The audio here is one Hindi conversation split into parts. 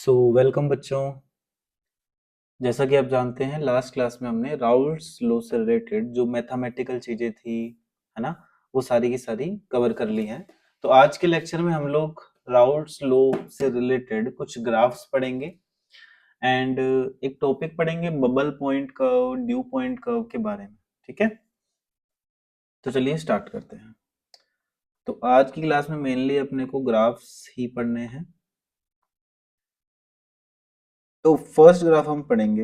वेलकम बच्चों। जैसा कि आप जानते हैं लास्ट क्लास में हमने राउल्ट्स लॉ से रिलेटेड जो मैथमेटिकल चीज़ें थी, है ना, वो सारी की सारी कवर कर ली हैं। तो आज के लेक्चर में हम लोग राउल्ट्स लॉ से रिलेटेड कुछ ग्राफ्स पढ़ेंगे एंड एक टॉपिक पढ़ेंगे bubble point curve, due point curve के बारे में। ठीक है, तो चलिए स्टार्ट करते हैं। तो आज की क्लास में मेनली अपने को ग्राफ्स ही पढ़ने हैं। तो फर्स्ट ग्राफ हम पढ़ेंगे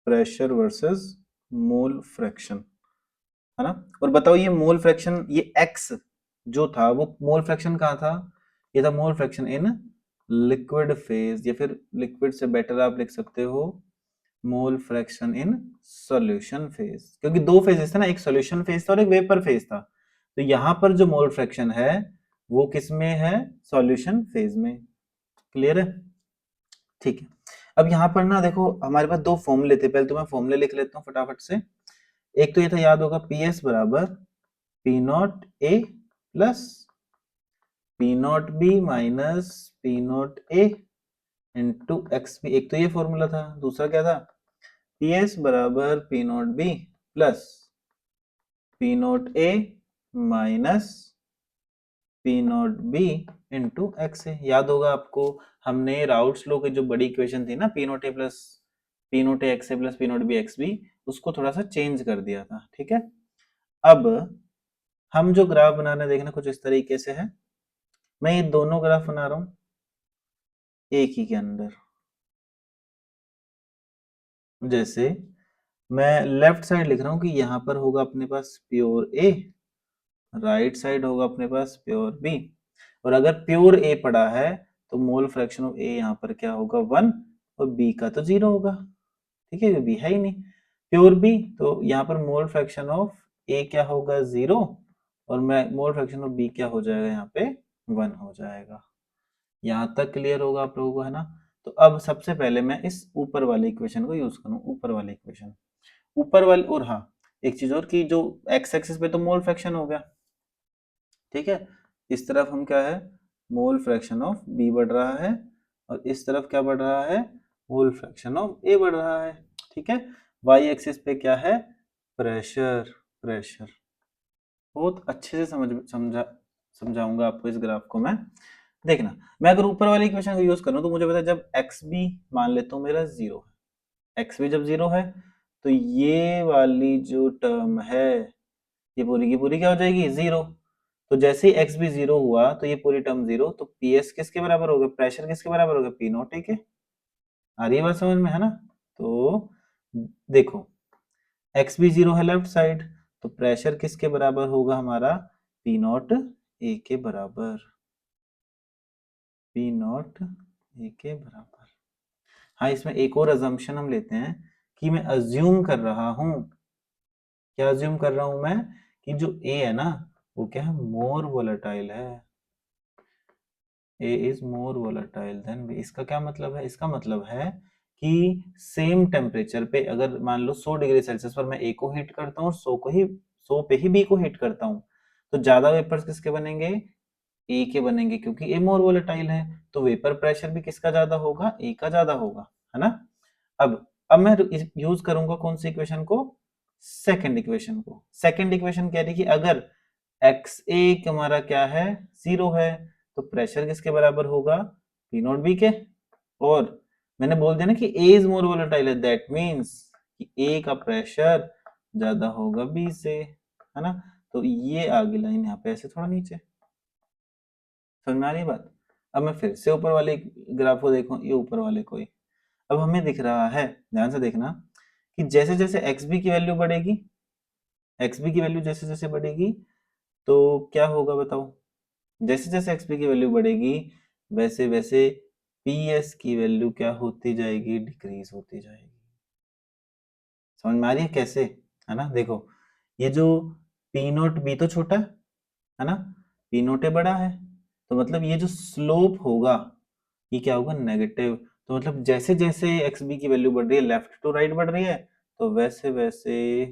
प्रेशर वर्सेस मोल फ्रैक्शन, है ना। और बताओ ये मोल फ्रैक्शन, ये एक्स जो था वो मोल फ्रैक्शन कहाँ था? ये था मोल फ्रैक्शन इन लिक्विड फेज, या फिर लिक्विड से बेटर आप लिख सकते हो मोल फ्रैक्शन इन सॉल्यूशन फेज, क्योंकि दो फेजेस थे ना, एक सॉल्यूशन फेज था और एक वेपर फेज था। तो यहाँ पर जो मोल फ्रैक्शन है वो किस में है? सॉल्यूशन फेज में। क्लियर है? ठीक है। अब यहाँ पर ना देखो हमारे पास दो फॉर्मूले थे, पहले तो मैं फॉर्मूले लिख लेता हूँ फटाफट से। एक तो ये था, याद होगा, पी एस बराबर P naught A plus P naught B minus P naught A into X B. एक तो ये फॉर्मूला था। दूसरा क्या था? पी एस बराबर P naught B plus P naught A minus P naught B into X A. याद होगा आपको, हमने राउल्ट्स लॉ की जो बड़ी इक्वेशन थी ना, P naught A plus P naught A X A plus P naught B X B, उसको थोड़ा सा चेंज कर दिया था। ठीक है। अब हम जो ग्राफ बना रहे हैं देखना कुछ इस तरीके से है। मैं ये दोनों ग्राफ बना रहा हूं एक ही के अंदर। जैसे मैं लेफ्ट साइड लिख रहा हूं कि यहाँ पर होगा अपने पास प्योर ए, राइट साइड होगा अपने पास प्योर बी। और अगर प्योर ए पड़ा है तो मोल फ्रैक्शन ऑफ ए यहाँ पर क्या होगा? 1, और बी का तो 0 होगा। ठीक है, बी है ही नहीं। प्योर बी तो यहाँ पर मोल फ्रैक्शन ऑफ ए क्या होगा? 0, और मैं मोल फ्रैक्शन ऑफ बी क्या हो जाएगा यहाँ पे? 1 हो जाएगा। यहाँ तक क्लियर होगा आप लोगों को, है ना। तो अब सबसे पहले मैं इस ऊपर वाले इक्वेशन को यूज करूँ, ऊपर वाले इक्वेशन, ऊपर वाले। और हाँ, एक चीज और कि जो एक्स एक्सिस पे तो मोल फ्रैक्शन हो गया, ठीक है। इस तरफ हम क्या है? मोल फ्रैक्शन ऑफ बी बढ़ रहा है, और इस तरफ क्या बढ़ रहा है? मोल फ्रैक्शन ऑफ ए बढ़ रहा है। ठीक है। वाई एक्सिस पे क्या है? प्रेशर। प्रेशर बहुत अच्छे से समझाऊंगा आपको इस ग्राफ को मैं। देखना, मैं अगर ऊपर वाली इक्वेशन को यूज करूं तो मुझे पता है जब एक्स बी मान लेता हूं मेरा 0 है, एक्स बी जब 0 है तो ये वाली जो टर्म है ये पूरी की पूरी क्या हो जाएगी? 0। तो जैसे ही एक्स बी 0 हुआ तो ये पूरी टर्म 0, तो पी एस किसके बराबर हो गया? प्रेशर किसके बराबर हो गया? पी नॉट ए के। आ रही है बात समझ में, है ना। तो देखो, एक्स बी 0 है लेफ्ट साइड, तो प्रेशर किसके बराबर होगा हमारा? पी नॉट ए के बराबर। पी नॉट ए के बराबर। हाँ, इसमें एक और अजम्पशन हम लेते हैं कि मैं अज्यूम कर रहा हूं, क्या अज्यूम कर रहा हूं मैं? कि जो ए है ना वो क्या है? मोर वोलेटाइल है। A is more volatile then B. इसका क्या मतलब है? इसका मतलब है कि सेम टेम्परेचर पे अगर मान लो 100 डिग्री सेल्सियस पर मैं ए को हीट करता हूँ और 100 पे ही बी को हीट करता हूँ, तो ज्यादा वेपर्स किसके बनेंगे? ए के बनेंगे, क्योंकि ए मोर वोलेटाइल है। तो वेपर प्रेशर भी किसका ज्यादा होगा? ए का ज्यादा होगा, है ना। अब मैं यूज करूंगा कौन सी इक्वेशन को? सेकंड इक्वेशन को। सेकंड इक्वेशन कह रही कि अगर एक्स ए हमारा क्या है? 0 है, तो प्रेशर किसके बराबर होगा? पी नॉट बी के। और मैंने बोल दिया ना कि ए इज मोर वोलेटाइल है, दैट मीन्स कि ए का प्रेशर ज्यादा होगा बी से, है ना। तो ये आगे लाइन यहाँ पे ऐसे थोड़ा नीचे। समझ में आ रही है बात? अब मैं फिर से ऊपर वाले ग्राफ को देखूं, ये ऊपर वाले को ही। अब हमें दिख रहा है, ध्यान से देखना, कि जैसे जैसे एक्स बी की वैल्यू बढ़ेगी, एक्स बी की वैल्यू जैसे जैसे बढ़ेगी तो क्या होगा बताओ? जैसे जैसे एक्स बी की वैल्यू बढ़ेगी वैसे वैसे पी एस की वैल्यू क्या होती जाएगी? डिक्रीज होती जाएगी। समझ में आ रही है कैसे? है ना। देखो, ये जो पी नोट बी तो छोटा है ना, पी नोट ए बड़ा है, तो मतलब ये जो स्लोप होगा ये क्या होगा? नेगेटिव। तो मतलब जैसे जैसे एक्स बी की वैल्यू बढ़ रही है, लेफ्ट टू राइट बढ़ रही है, तो वैसे वैसे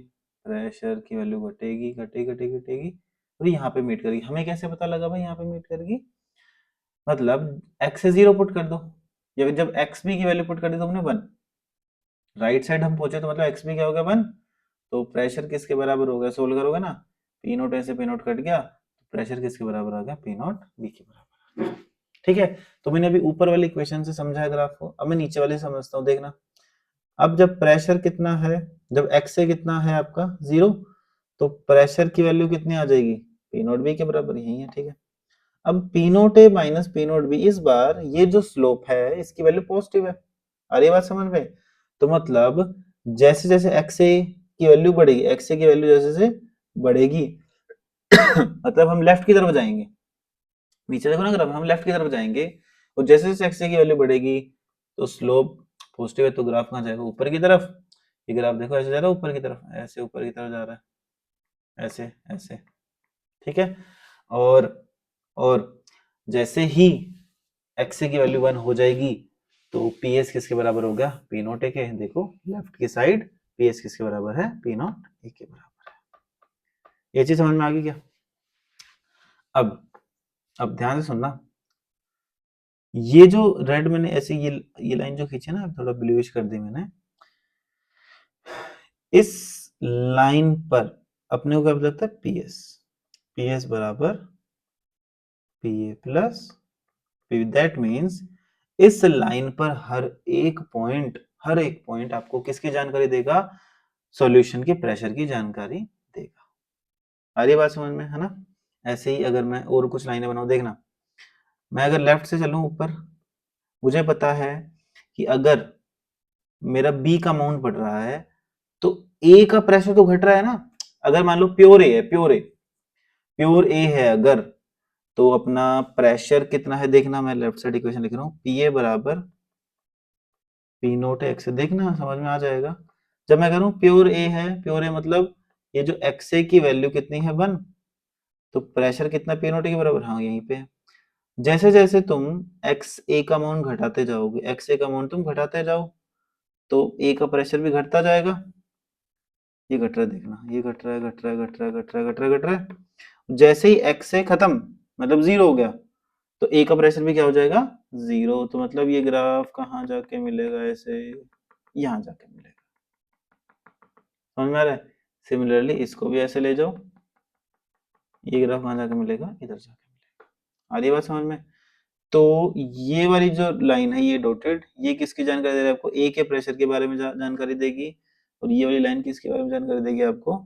प्रेशर की वैल्यू घटेगी घटेगी घटेगी घटेगी, और यहाँ पे मीट करेगी। हमें कैसे पता लगा भाई यहाँ पे मीट करेगी? मतलब एक्स से 0 पुट कर दो, ये जब एक्स बी की वैल्यू पुट कर दी तो हमने 1, राइट साइड हम पहुंचे तो मतलब एक्स बी क्या हो गया 1, तो प्रेशर किसके बराबर हो गया, सोल्व करोगे ना, पी नोट ऐसे पी नोट कट गया, तो प्रेशर किसके बराबर आ गया, पी नोट बी के बराबर। ठीक है, तो मैंने अभी ऊपर वाली इक्वेशन से समझा ग्राफ को, अब मैं नीचे वाली समझता हूँ, देखना। अब जब प्रेशर कितना है, जब एक्स से कितना है आपका 0, तो प्रेशर की वैल्यू कितनी आ जाएगी, पी नोट बी के बराबर, यही है। ठीक है, अब P naught A minus P naught B, इस बार ये जो स्लोप है इसकी वैल्यू पॉजिटिव है, आ रही बात समझ में, तो मतलब जैसे जैसे एक्स ए की वैल्यू बढ़ेगी, एक्स ए की वैल्यू जैसे जैसे बढ़ेगी मतलब हम लेफ्ट की तरफ जाएंगे, नीचे देखो ना ग्राफ, हम लेफ्ट की तरफ जाएंगे, और जैसे जैसे एक्स ए की वैल्यू बढ़ेगी तो स्लोप पॉजिटिव है, तो ग्राफ कहाँ जाएगा, ऊपर की तरफ। ये ग्राफ देखो ऐसे जा रहा है ऊपर की तरफ, ऐसे ऊपर की तरफ जा रहा है, ऐसे ऐसे। ठीक है, और जैसे ही एक्स की वैल्यू 1 हो जाएगी तो पी एस किसके बराबर होगा, पी नोट ए के, देखो लेफ्ट की साइड पी एस किसके बराबर है, पी नोट ए के बराबर है। ये चीज समझ में आ गई क्या? अब ध्यान से सुनना, ये जो रेड मैंने ऐसे ये लाइन जो खींची ना, थोड़ा ब्लूइश कर दी मैंने, इस लाइन पर अपने को क्या पता लगता है, पीएस, पीएस बराबर P A plus P, that means इस लाइन पर हर एक पॉइंट आपको किसकी जानकारी देगा, सॉल्यूशन के प्रेशर की जानकारी देगा। आ रही बात समझ में, है ना? ऐसे ही अगर मैं और कुछ लाइनें बनाऊं, देखना, मैं अगर लेफ्ट से चलूं ऊपर, मुझे पता है कि अगर मेरा बी का अमाउंट बढ़ रहा है तो ए का प्रेशर तो घट रहा है ना। अगर मान लो प्योर ए है, प्योर ए है अगर, तो अपना प्रेशर कितना है देखना, मैं लेफ्ट साइड इक्वेशन लिख रहा हूँ, पी ए बराबर पी नोट एक्स, देखना समझ में आ जाएगा। जब मैं कह रहा हूँ प्योर ए है, प्योर ए मतलब ये जो एक्स ए की वैल्यू कितनी है 1, तो प्रेशर कितना पी नोट के बराबर, हाँ यहीं पे है। जैसे जैसे तुम एक्स ए का अमाउंट घटाते जाओगे, एक्स ए का अमाउंट तुम घटाते जाओ, तो ए का प्रेशर भी घटता जाएगा। ये घट रहा है, देखना ये घट रहा है, घट रहा है, घट रहा है, घट रहा है, घट रहा है, घट रहा है। जैसे ही एक्स से खत्म, मतलब 0 हो गया, तो ए का प्रेशर भी क्या हो जाएगा, 0। तो मतलब ये ग्राफ कहाँ जाके मिलेगा, ऐसे यहाँ जाके मिलेगा। समझ में आ रहा है? सिमिलरली इसको भी ऐसे ले जाओ, ये ग्राफ कहाँ जाके मिलेगा, इधर जाके मिलेगा। आ रही बात समझ में? तो ये वाली जो लाइन है, ये डॉटेड, ये किसकी जानकारी दे रहा है आपको, ए के प्रेशर के बारे में जानकारी देगी, और ये वाली लाइन किसके बारे में जानकारी देगी आपको,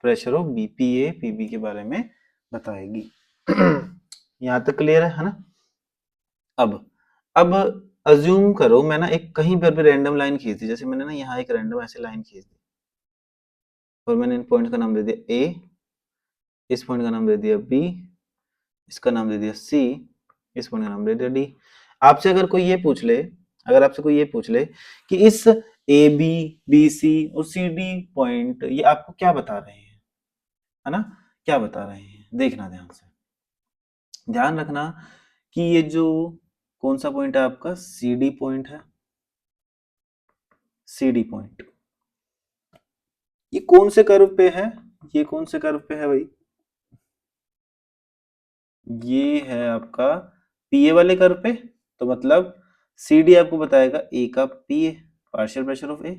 pressure of B, P A P B के बारे में बताएगी। यहाँ तक क्लियर है ना? अब अज्यूम करो मैं ना एक कहीं पर भी रैंडम लाइन खींच दी, जैसे मैंने ना यहाँ एक रैंडम ऐसे लाइन खींच दी, और मैंने इन पॉइंट का नाम दे दिया ए, इस पॉइंट का नाम दे दिया बी, इसका नाम दे दिया सी, इस पॉइंट का नाम दे दिया डी। आपसे अगर कोई ये पूछ ले, अगर आपसे कोई ये पूछ ले कि इस ए बी बी सी और सी डी पॉइंट ये आपको क्या बता रहे हैं, है ना, क्या बता रहे हैं, देखना ध्यान से, ध्यान रखना कि ये जो कौन सा पॉइंट है आपका, सी डी पॉइंट है, सी डी पॉइंट, ये कौन से कर्व पे है, ये कौन से कर्व पे है भाई, ये है आपका पीए वाले कर्व पे, तो मतलब सी डी आपको बताएगा ए का पीए, पार्शियल प्रेशर ऑफ ए।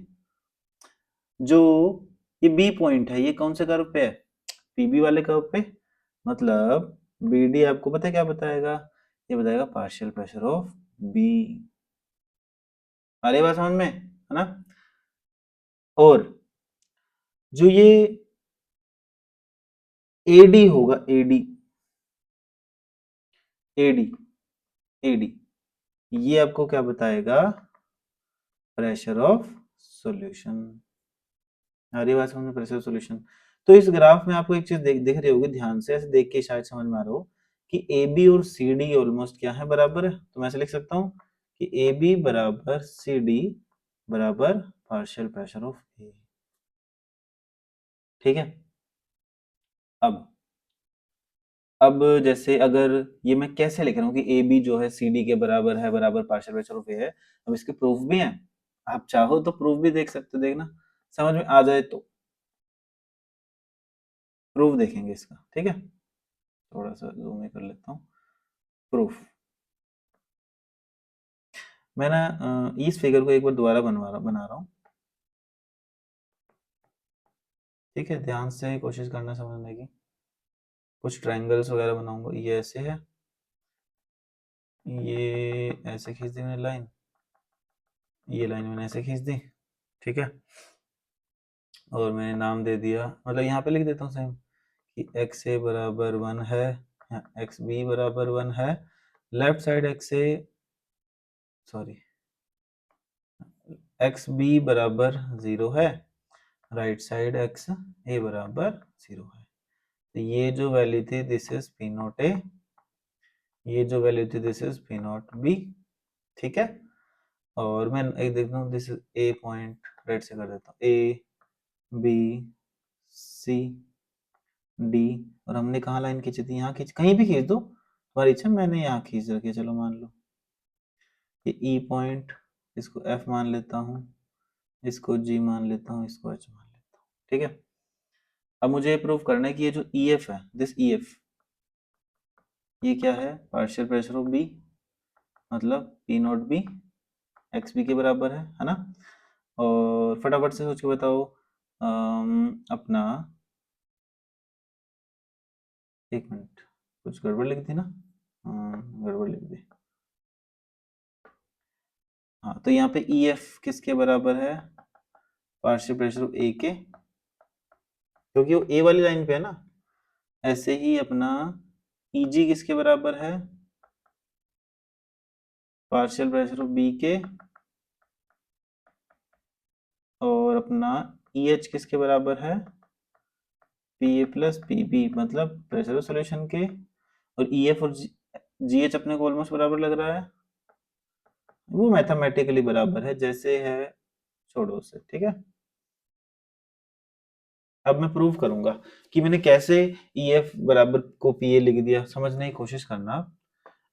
जो ये बी पॉइंट है, ये कौन से कर्व पे है, पीबी वाले कर्व पे, मतलब बी डी आपको पता है क्या बताएगा, ये बताएगा पार्शियल प्रेशर ऑफ बी। अरे बात समझ में, है ना? और जो ये एडी होगा, एडी एडी एडी, ये आपको क्या बताएगा, प्रेशर ऑफ सॉल्यूशन। हरी बात समझ में, प्रेशर सॉल्यूशन। तो इस ग्राफ में आपको एक चीज दिख रही होगी, ध्यान से ऐसे देख के शायद समझ में आ रहा हो कि ए बी और सी डी ऑलमोस्ट क्या है, बराबर है। तो मैं ऐसे लिख सकता हूँ कि ए बी बराबर सी डी बराबर पार्शियल प्रेशर ऑफ ए। ठीक है, अब अब जैसे अगर ये मैं कैसे लिख रहा हूँ कि ए बी जो है सी डी के बराबर है, बराबर पार्शियल प्रेशर ऑफ ए है, अब इसके प्रूफ भी हैं, आप चाहो तो प्रूफ भी देख सकते हो, देखना समझ में आ जाए तो प्रूफ देखेंगे इसका। ठीक है, थोड़ा सा जूम कर लेता हूँ, प्रूफ। मैं ना इस फिगर को एक बार दोबारा बना रहा हूँ, ठीक है, ध्यान से कोशिश करना समझने की। कुछ ट्रायंगल्स वगैरह बनाऊंगा, ये ऐसे है, ये ऐसे खींच दी मैंने लाइन, ये लाइन मैंने ऐसे खींच दी, ठीक है, और मैंने नाम दे दिया, मतलब यहाँ पे लिख देता हूँ सेम कि एक्स ए बराबर 1 है, एक्स बी बराबर 1 है, लेफ्ट साइड एक्स ए, सॉरी, एक्स बी बराबर 0 है, राइट साइड एक्स ए बराबर 0 है। तो ये जो वैल्यू थी दिस इज पी नॉट ए, ये जो वैल्यू थी this is P naught B, ठीक है। और मैं एक देखता हूँ, this is a point, red से कर देता हूँ, ए बी सी डी, और हमने कहाँ लाइन खींची थी, यहाँ खींच, कहीं भी खींच दो तुम्हारी इच्छा, मैंने यहाँ खींच रखी है, चलो मान लो ये ई पॉइंट, इसको एफ मान लेता हूँ, इसको जी मान लेता हूँ, इसको एच मान लेता हूँ, ठीक है। अब मुझे प्रूव करना है कि ये जो ई एफ है, दिस ई एफ, ये क्या है, पार्शियल प्रेशर ऑफ बी, मतलब P naught B X B के बराबर है ना। और फटाफट से सोच के बताओ, अपना, एक मिनट, कुछ गड़बड़ लिख दी ना, गड़बड़ लिख दी, हाँ, तो यहाँ पे ई एफ किसके बराबर है, पार्शियल प्रेशर ऑफ ए के, क्योंकि वो ए वाली लाइन पे है ना। ऐसे ही अपना ई जी किसके बराबर है, पार्शियल प्रेशर ऑफ बी के, और अपना ई एच किसके बराबर है, P A plus P B, मतलब प्रेशर सॉल्यूशन के, और ई एफ और जी एच अपने को ऑलमोस्ट बराबर लग रहा है, वो मैथमेटिकली बराबर है, जैसे है छोड़ो उसे, ठीक है। अब मैं प्रूव करूंगा कि मैंने कैसे ई एफ बराबर को पी ए लिख दिया, समझने की कोशिश करना।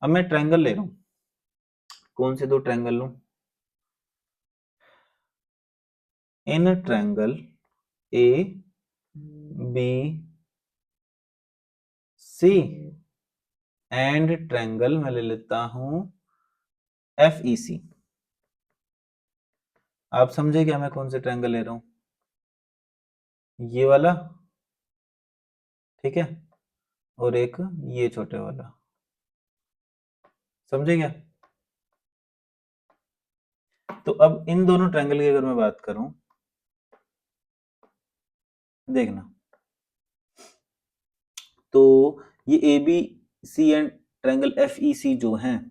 अब मैं ट्रायंगल ले रहा हूं, कौन से दो ट्रायंगल लूं, in triangle A B C and triangle मैं ले लेता हूं एफ ई सी। आप समझे क्या मैं कौन से ट्रायंगल ले रहा हूं, ये वाला, ठीक है, और एक ये छोटे वाला, समझे क्या। तो अब इन दोनों ट्रायंगल की अगर मैं बात करूं, देखना, तो ये A B C and triangle F E C जो हैं,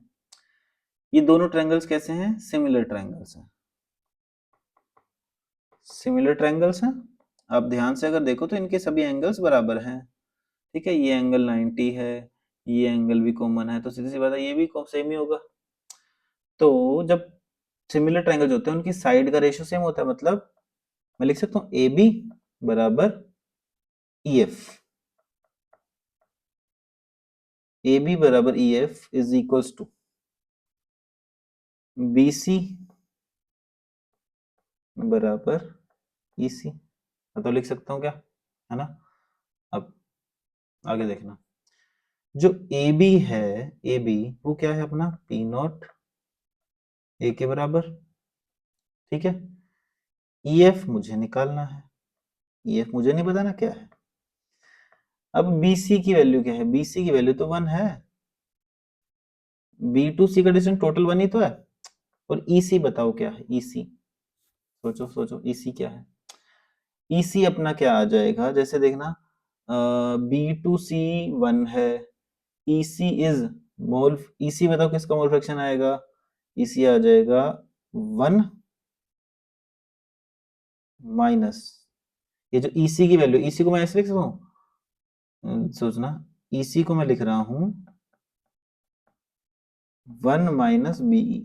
ये दोनों ट्रायंगल्स कैसे हैं, सिमिलर ट्रायंगल्स हैं, सिमिलर ट्रायंगल्स हैं। आप ध्यान से अगर देखो तो इनके सभी एंगल्स बराबर हैं, ठीक है, ये एंगल 90 है, ये एंगल भी कॉमन है, तो सीधी सी बात है ये भी सेम ही होगा। तो जब सिमिलर ट्रायंगल्स होते हैं उनकी साइड का रेशियो सेम होता है, मतलब मैं लिख सकता हूँ ए बी बराबर ई एफ, ए बी बराबर E F is equals to B C बराबर ई सी, तो लिख सकता हूँ क्या, है ना। अब आगे देखना, जो ए बी है, ए बी वो क्या है अपना पी नॉट ए के बराबर, ठीक है। ई एफ मुझे निकालना है, ई एफ मुझे नहीं पता ना क्या है। अब बी सी की वैल्यू क्या है, बी सी की वैल्यू तो 1 है, बी टू सी का डिस्टेंस टोटल 1 ही तो है, और ई सी बताओ क्या है, ई सी, सोचो सोचो ई सी क्या है, ई सी अपना क्या आ जाएगा, जैसे देखना, बी टू सी 1 है, ई सी इज मोल, ई सी बताओ किसका मोल फ्रैक्शन आएगा, ई सी आ जाएगा 1 माइनस, ये जो ई सी की वैल्यू, ई सी को मैं ऐसे लिख सकता हूँ, सोचना, ई सी को मैं लिख रहा हूं 1 माइनस बीई,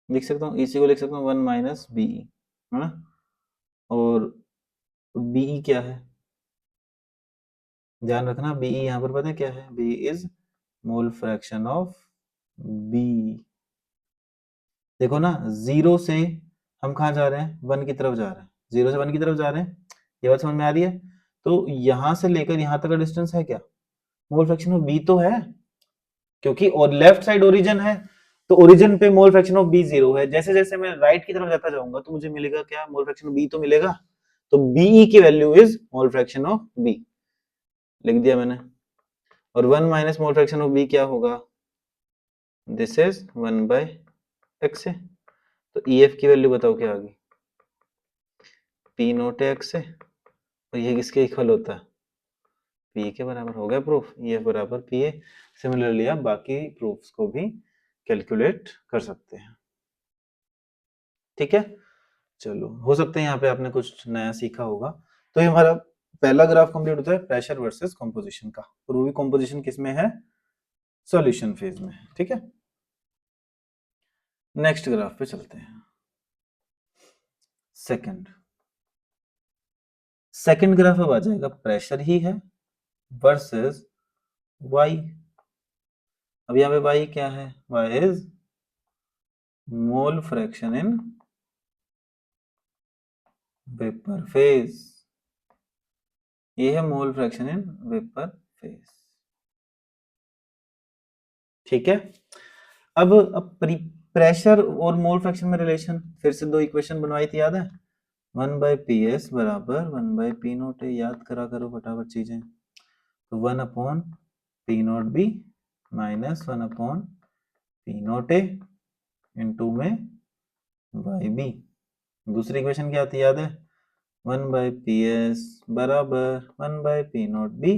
लिख सकता हूँ, इसी को लिख सकता हूँ 1 माइनस बीई, है ना। और बीई क्या है, ध्यान रखना, बीई यहाँ पर पता है क्या है, B is mole fraction of B. देखो ना, जीरो से हम कहाँ जा रहे हैं, 1 की तरफ जा रहे हैं, जीरो से 1 की तरफ जा रहे हैं, ये बात समझ में आ रही है। तो यहां से लेकर यहां तक का डिस्टेंस है क्या, मोल फ्रैक्शन ऑफ बी तो है, क्योंकि और लेफ्ट साइड ओरिजिन है, तो ओरिजिन पे मोल फ्रैक्शन ऑफ बी 0 है। जैसे जैसे मैं राइट की तरफ जाता जाऊंगा तो मुझे मिलेगा क्या, मोल फ्रैक्शन ऑफ बी तो मिलेगा, तो बीई की value is mole fraction of B, लिख दिया मैंने। और 1 minus mole fraction of B क्या होगा, दिस इज 1 बाय एक्स है। तो ईएफ की वैल्यू बताओ क्या आ गई, पी नोट एक्स है, और ये किसके इक्वल होता है, पी के बराबर। हो गया प्रूफ, ईएफ बराबर पी ए। सिमिलरली आप बाकी प्रूफ्स को भी कैलकुलेट कर सकते हैं। ठीक है, चलो, हो सकता है यहाँ पे आपने कुछ नया सीखा होगा। तो ये हमारा पहला ग्राफ कंप्लीट होता है प्रेशर वर्सेस कंपोजिशन का, और वो भी कंपोजिशन किस में है, सॉल्यूशन फेज में। ठीक है, नेक्स्ट ग्राफ पे चलते हैं। सेकंड ग्राफ अब आ जाएगा, प्रेशर ही है वर्सेस वाई। अब यहाँ पे वाई क्या है, Y is mole fraction in vapour phase, ये है mole fraction in vapour phase. ठीक है, अब प्रेशर और मोल फ्रैक्शन में रिलेशन, फिर से दो इक्वेशन बनवाई थी, याद है, 1 बाई पी एस बराबर 1 बाई पी नोट ए, याद करा करो फटाफट चीजें। तो 1 upon P naught B minus 1 upon P naught A into में वाई बी। दूसरी इक्वेशन क्या आती है, याद है, 1 बाई पी एस बराबर 1 by P naught B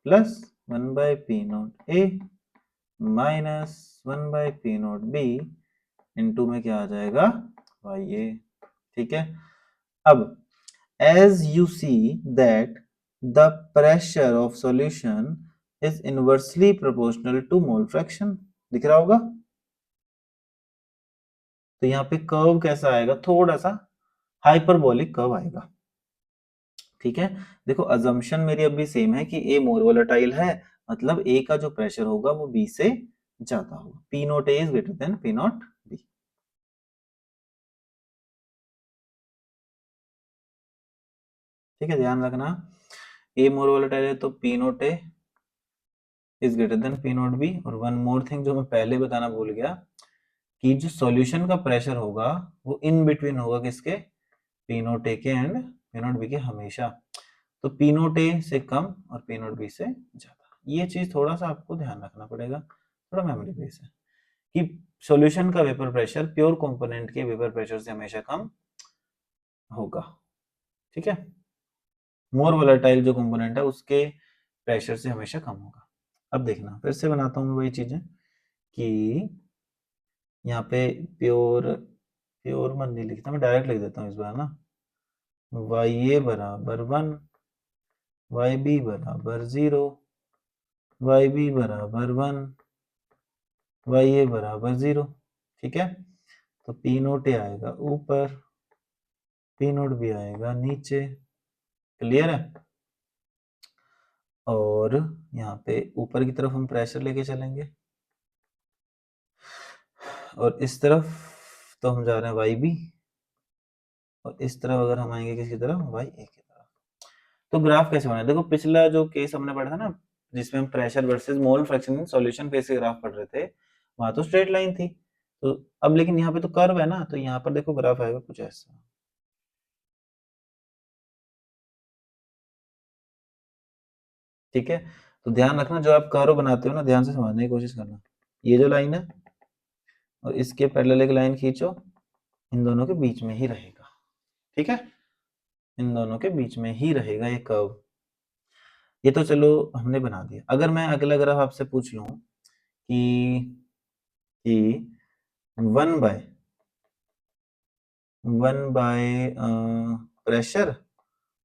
plus 1 by P naught A minus 1 by P naught B into में क्या आ जाएगा, वाई ए। ठीक है, अब as you see that the pressure of solution is inversely proportional to mole fraction, दिख रहा होगा। तो यहाँ पे कर्व कैसा आएगा, थोड़ा सा हाइपरबोलिक कर्व आएगा। ठीक है, देखो अजम्पशन मेरी अभी सेम है कि ए मोर वोलेटाइल है, मतलब ए का जो प्रेशर होगा वो बी से ज्यादा होगा, P naught A is greater than P naught B. ठीक है, ध्यान रखना, ए मोर वोलेटाइल है तो P naught A is greater than P naught B. और वन मोर थिंग जो मैं पहले बताना भूल गया, कि जो सॉल्यूशन का प्रेशर होगा वो इन बिटवीन होगा किसके, पी नोट ए के एंड पी नोट बी के हमेशा। तो पी नोट ए से कम और पी नोट बी से ज्यादा, ये चीज थोड़ा सा आपको ध्यान रखना पड़ेगा, थोड़ा मेमोरी बेस है कि सॉल्यूशन का वेपर प्रेशर प्योर कंपोनेंट के वेपर प्रेशर से हमेशा कम होगा। ठीक है, मोर वोलेटाइल जो कंपोनेंट है उसके प्रेशर से हमेशा कम होगा। अब देखना, फिर से बनाता हूँ वही चीजें कि यहाँ पे प्योर प्योर मन नहीं लिखता, मैं डायरेक्ट लिख देता हूँ इस बार ना, वाई ए बराबर 1, वाई बी बराबर 0, वाई बी बराबर 1, वाई ए बराबर 0। ठीक है, तो पी नोट ए आएगा ऊपर, पी नोट बी आएगा नीचे, क्लियर है। और यहाँ पे ऊपर की तरफ हम प्रेशर लेके चलेंगे, और इस तरफ तो हम जा रहे हैं वाई बी, और इस तरफ अगर हम आएंगे किसकी तरफ, वाई ए की तरफ। तो ग्राफ कैसे बना, देखो पिछला जो केस हमने पढ़ा था ना, जिसमें हम pressure versus mole fraction solution phase के ग्राफ पढ़ रहे थे, वहां तो स्ट्रेट लाइन थी। तो अब लेकिन यहाँ पे तो कर्व है ना, तो यहाँ पर देखो ग्राफ आएगा कुछ ऐसा। ठीक है, तो ध्यान रखना जब आप कर्व बनाते हो ना, ध्यान से समझने की कोशिश करना, ये जो लाइन है और इसके पैरेलल एक लाइन खींचो, इन दोनों के बीच में ही रहेगा। ठीक है, इन दोनों के बीच में ही रहेगा ये कर्व। ये तो चलो हमने बना दिया। अगर मैं अगला ग्राफ आपसे पूछ लूं कि 1 बाय प्रेशर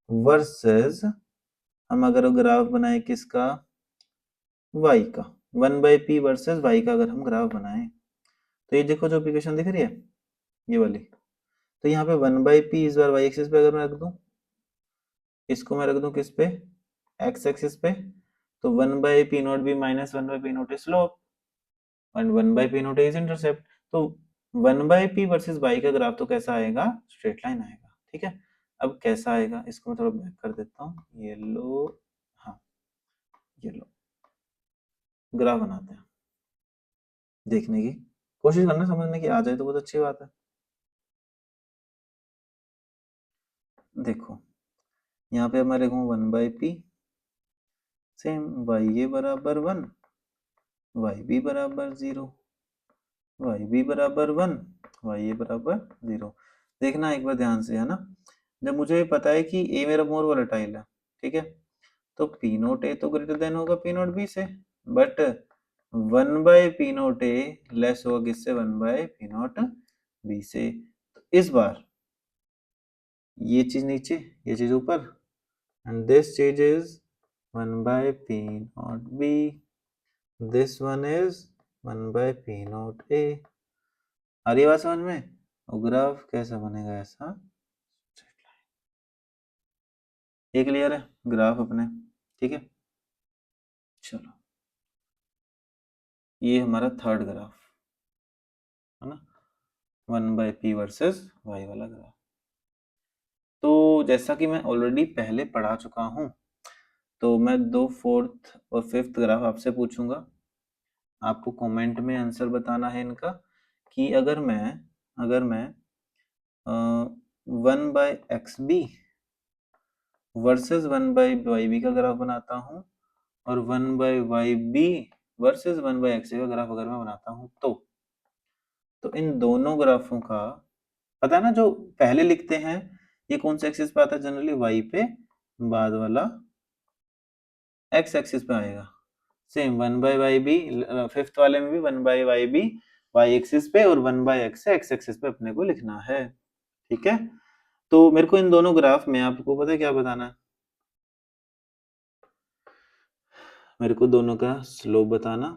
वर्सेस, हम अगर ग्राफ बनाए किसका, y का, 1 बाय पी वर्सेस y का अगर हम ग्राफ बनाए, तो ये देखो जो इक्वेशन दिख रही है ये वाली, तो यहाँ पे 1 बाई पी इस बार वाई एक्सिस पे अगर मैं रख दूं, इसको मैं रख दूं किस पे, एक्स एक्सिस पे, तो 1 by P naught B minus 1 by P naught slope and 1 by P naught is intercept. तो 1 बाई पी वर्सेस वाई का ग्राफ तो कैसा आएगा, स्ट्रेट लाइन आएगा। ठीक है, अब कैसा आएगा, इसको मैं थोड़ा बैक कर देता हूँ, ये लो, हाँ ये लो, ग्राफ बनाते हैं। देखने की कोशिश करना, समझने की, आ जाए तो बहुत अच्छी बात है। देखो यहाँ पे मैं लिखूँ 1/p, सेम वाई ए बराबर 1, वाई बी बराबर 0, वाई बी बराबर 1, वाई ए बराबर 0। देखना एक बार ध्यान से, है ना। जब मुझे पता है कि ए मेरा मोर वोलेटाइल है, ठीक है, तो पी नोट ए तो ग्रेटर देन होगा पी नोट बी से, बट 1/पी नोट ए लेस होगा किससे, 1/पी नोट बी से। तो इस बार ये चीज नीचे, ये चीज ऊपर, एंड दिस चीज इज 1/पी naught B, this one is 1/पी नोट ए। आ रही बात समझ में? और ग्राफ कैसा बनेगा, ऐसा। ये क्लियर है ग्राफ अपने, ठीक है। चलो ये हमारा थर्ड ग्राफ है ना, 1/p वर्सेस वाई वाला ग्राफ। तो जैसा कि मैं ऑलरेडी पहले पढ़ा चुका हूं, तो मैं 2 4th और 5th ग्राफ आपसे पूछूंगा। आपको कमेंट में आंसर बताना है इनका, कि अगर मैं 1/xb वर्सेस 1/yb का ग्राफ बनाता हूँ, और 1/yb वर्सेस 1/xa का ग्राफ अगर मैं बनाता हूँ, तो इन दोनों ग्राफों का पता है ना, जो पहले लिखते हैं ये कौन सा एक्सिस पे आता है, जनरली वाई पे, बाद वाला एक्स एक्सिस पे आएगा। सेम 1/yb, 5th वाले में भी 1/yb वाई एक्सिस पे, और 1/x एक्स एक्सिस पे अपने को लिखना है, ठीक है। तो मेरे को इन दोनों ग्राफ में आपको पता है क्या बताना है, मेरे को दोनों का स्लोप बताना।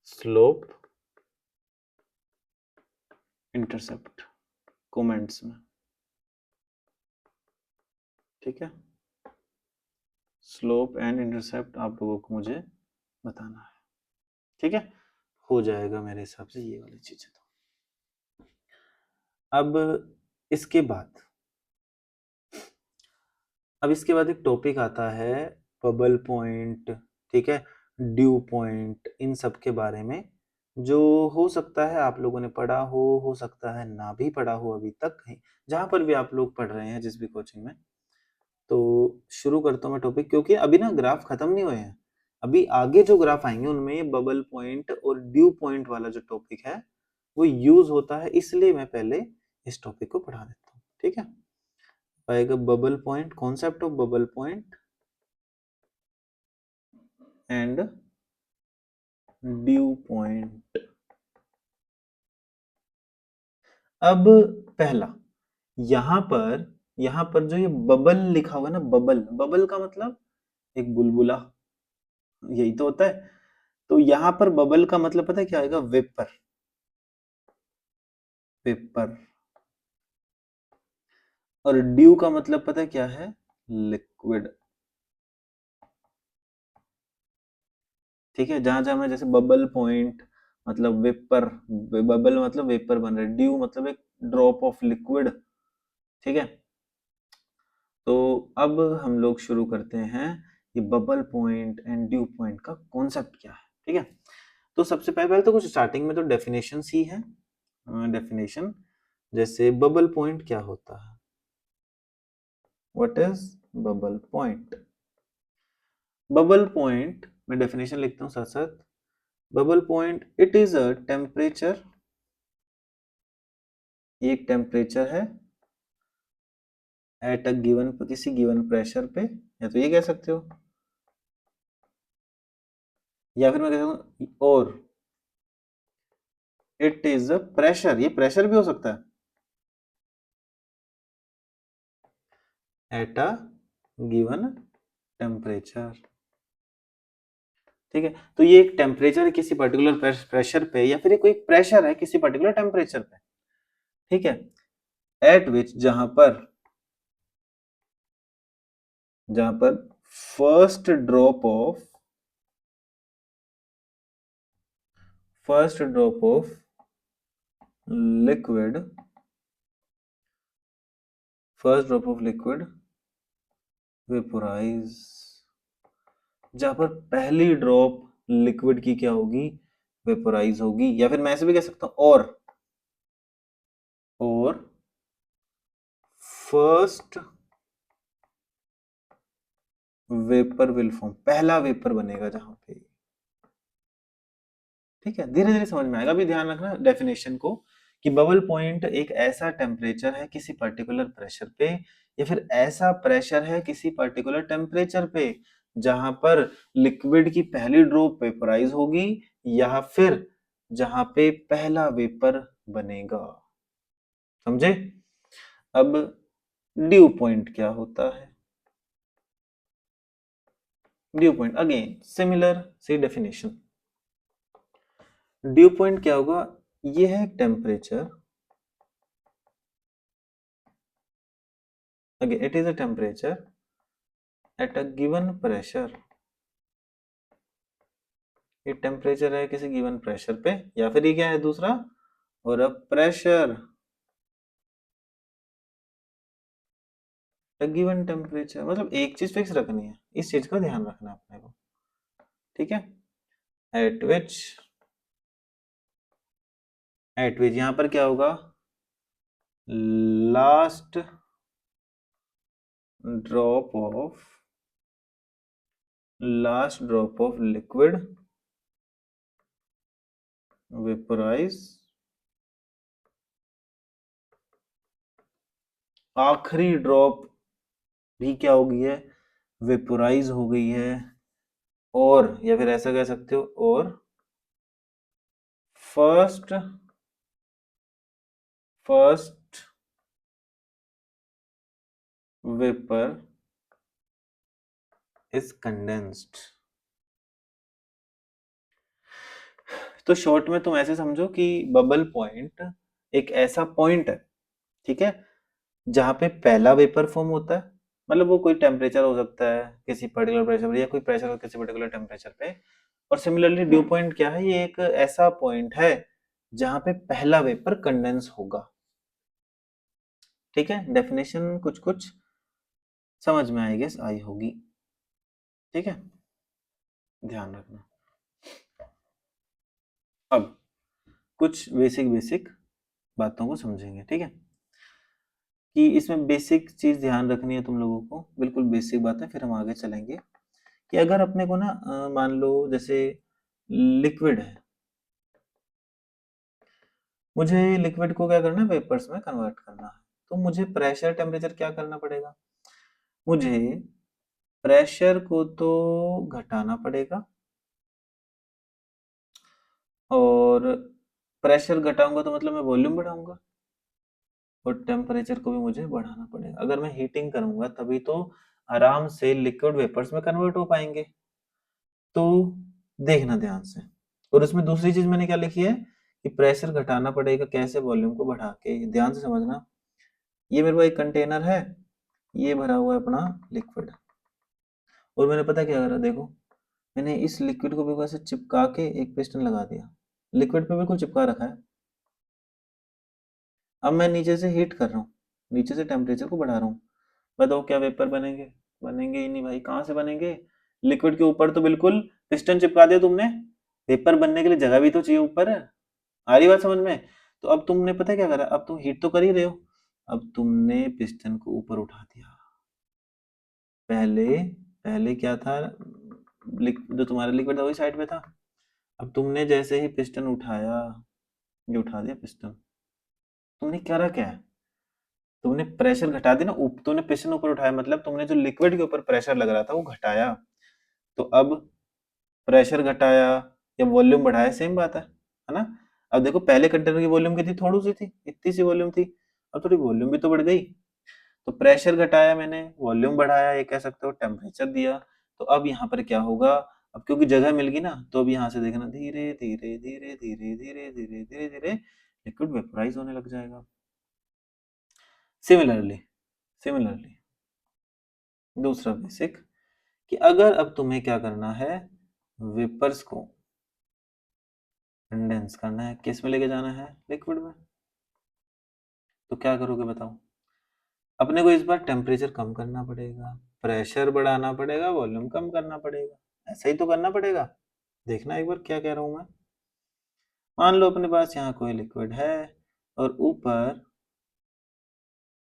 स्लोप इंटरसेप्ट कमेंट्स में, ठीक है। स्लोप एंड इंटरसेप्ट आप लोगों को मुझे बताना है, ठीक है। हो जाएगा मेरे हिसाब से ये वाली चीजें। तो अब इसके बाद एक टॉपिक आता है बबल पॉइंट, ठीक है, ड्यू पॉइंट, इन सब के बारे में, जो हो सकता है आप लोगों ने पढ़ा हो सकता है ना भी पढ़ा हो अभी तक, कहीं जहां पर भी आप लोग पढ़ रहे हैं, जिस भी कोचिंग में। तो शुरू करता हूँ मैं टॉपिक, क्योंकि अभी ना ग्राफ खत्म नहीं हुए हैं, अभी आगे जो ग्राफ आएंगे उनमें ये बबल पॉइंट और ड्यू पॉइंट वाला जो टॉपिक है वो यूज होता है, इसलिए मैं पहले इस टॉपिक को पढ़ा देता हूँ, ठीक है। आएगा bubble point, concept of bubble point and due point. अब पहला, यहां पर जो ये बबल लिखा हुआ है ना, बबल, बबल का मतलब एक बुलबुला, यही तो होता है। तो यहाँ पर बबल का मतलब पता है क्या आएगा, वेपर, वेपर। और ड्यू का मतलब पता है क्या है, लिक्विड, ठीक है। जहां जहां मैं जैसे बबल पॉइंट मतलब वेपर, बबल मतलब वेपर बन रहा है, ड्यू मतलब एक ड्रॉप ऑफ लिक्विड, ठीक है। तो अब हम लोग शुरू करते हैं, ये bubble point and due point का कॉन्सेप्ट क्या है, ठीक है। तो सबसे पहले तो कुछ स्टार्टिंग में तो डेफिनेशन ही है, डेफिनेशन, जैसे बबल पॉइंट क्या होता है, what is bubble point. Bubble point मैं डेफिनेशन लिखता हूँ साथ साथ। Bubble point, it is a temperature, ये एक टेम्परेचर है एट अ गिवन, किसी गिवन प्रेशर पे, या तो ये कह सकते हो, या फिर मैं कह सकता हूँ, और इट इज अ प्रेशर, ये प्रेशर भी हो सकता है, एट अ गिवन टेम्परेचर, ठीक है। तो ये एक टेम्परेचर है किसी पर्टिकुलर प्रेशर पे, या फिर ये कोई प्रेशर है किसी पर्टिकुलर टेम्परेचर पे, ठीक है, एट विच, जहां पर first drop of liquid, vaporise, जहां पर पहली ड्रॉप लिक्विड की क्या होगी, वेपोराइज होगी, या फिर मैं ऐसे भी कह सकता हूं और फर्स्ट वेपर विल फॉर्म, पहला वेपर बनेगा जहां पे। ठीक है, धीरे धीरे समझ में आएगा। अभी ध्यान रखना डेफिनेशन को, कि बबल पॉइंट एक ऐसा टेम्परेचर है किसी पर्टिकुलर प्रेशर पे, या फिर ऐसा प्रेशर है किसी पर्टिकुलर टेम्परेचर पे जहां पर लिक्विड की पहली ड्रॉप वेपराइज होगी, या फिर जहां पे पहला वेपर बनेगा। समझे? अब ड्यू पॉइंट क्या होता है? ड्यू पॉइंट अगेन सिमिलर सी डेफिनेशन। ड्यू पॉइंट क्या होगा, ये है temperature, again it is a temperature at a given pressure। ये टेम्परेचर है किसी गिवन प्रेशर पे, या फिर ये क्या है दूसरा, और अब प्रेशर गिवन टेम्परेचर, मतलब एक चीज फिक्स रखनी है, इस चीज का ध्यान रखना है अपने को। ठीक है, एट विच यहां पर क्या होगा, last drop of liquid vaporise, आखिरी ड्रॉप भी क्या हो गई है, वेपोराइज हो गई है, और या फिर ऐसा कह सकते हो, और फर्स्ट वेपर इज कंडेंस्ड। तो शॉर्ट में तुम ऐसे समझो कि बबल पॉइंट एक ऐसा पॉइंट है, ठीक है, जहां पे पहला वेपर फॉर्म होता है, मतलब वो कोई टेम्परेचर हो सकता है किसी पर्टिकुलर प्रेशर पर, या कोई प्रेशर हो किसी पर्टिकुलर टेम्परेचर पे। और सिमिलरली ड्यू पॉइंट क्या है, ये एक ऐसा पॉइंट है जहां पे पहला वेपर कंडेंस होगा। ठीक है, डेफिनेशन कुछ कुछ समझ में आई गेस आई होगी। ठीक है, ध्यान रखना। अब कुछ बेसिक बातों को समझेंगे। ठीक है, कि इसमें बेसिक चीज ध्यान रखनी है तुम लोगों को, बिल्कुल बेसिक बात है, फिर हम आगे चलेंगे। कि अगर अपने को ना मान लो जैसे लिक्विड है, मुझे लिक्विड को क्या करना है, वेपर्स में कन्वर्ट करना है, तो मुझे प्रेशर टेम्परेचर क्या करना पड़ेगा, मुझे प्रेशर को तो घटाना पड़ेगा, और प्रेशर घटाऊंगा तो मतलब मैं वॉल्यूम बढ़ाऊंगा, और टेम्परेचर को भी मुझे बढ़ाना पड़ेगा। अगर मैं हीटिंग करूंगा तभी तो आराम से लिक्विड वेपर्स में कन्वर्ट हो पाएंगे। तो देखना ध्यान से। और इसमें दूसरी चीज मैंने क्या लिखी है, कि प्रेशर घटाना पड़ेगा कैसे, वॉल्यूम को बढ़ा के। ध्यान से समझना, ये मेरे पास एक कंटेनर है, ये भरा हुआ है अपना लिक्विड, और मैंने पता क्या करा, देखो मैंने इस लिक्विड को बिल्कुल ऐसे चिपका के एक पिस्टन लगा दिया, लिक्विड पे बिल्कुल चिपका रखा है। अब मैं नीचे से हीट कर रहा हूँ, नीचे से टेम्परेचर को बढ़ा रहा हूँ, बताओ क्या वेपर बनेंगे, बनेंगे ही नहीं भाई। कहाँ से बनेंगे, लिक्विड के ऊपर तो बिल्कुल पिस्टन चिपका दिया तुमने, वेपर बनने के लिए जगह भी तो चाहिए ऊपर। आ रही बात समझ में? तो अब तुमने पता क्या करा, अब तुम हीट तो कर ही रहे हो, अब तुमने पिस्टन को ऊपर उठा दिया। पहले पहले क्या था, जो तुम्हारा लिक्विड था वही साइड पे था। अब तुमने जैसे ही पिस्टन उठाया, ये उठा दिया पिस्टन, तुमने करा क्या है, तुमने प्रेशर घटा दिया ना। तुमने पिस्टन ऊपर उठाया, मतलब तुमने जो लिक्विड के ऊपर प्रेशर लग रहा था वो घटाया। तो अब प्रेशर घटाया या वॉल्यूम बढ़ाया, सेम बात है ना। अब देखो पहले कंटेनर की वॉल्यूम कितनी, थोड़ी सी थी, इतनी सी वॉल्यूम थी, अब थोड़ी वॉल्यूम भी तो बढ़ गई। तो प्रेशर घटाया मैंने, वॉल्यूम बढ़ाया, ये कह सकते हो टेम्परेचर दिया। तो अब यहाँ पर क्या होगा, अब क्योंकि जगह मिल गई ना, तो अब यहाँ से देखना धीरे धीरे धीरे धीरे धीरे धीरे धीरे धीरे लिक्विड वेपराइज होने लग जाएगा। सिमिलरली सिमिलरली दूसरा बेसिक, कि अगर अब तुम्हें क्या करना है, वेपर्स को कंडेंस करना है, किस में लेके जाना है, लिक्विड में। तो क्या करोगे बताओ, अपने को इस बार टेम्परेचर कम करना पड़ेगा, प्रेशर बढ़ाना पड़ेगा, वॉल्यूम कम करना पड़ेगा। ऐसा ही तो करना पड़ेगा। देखना एक बार क्या कह रहा हूं मैं। मान लो अपने पास यहाँ कोई लिक्विड है और ऊपर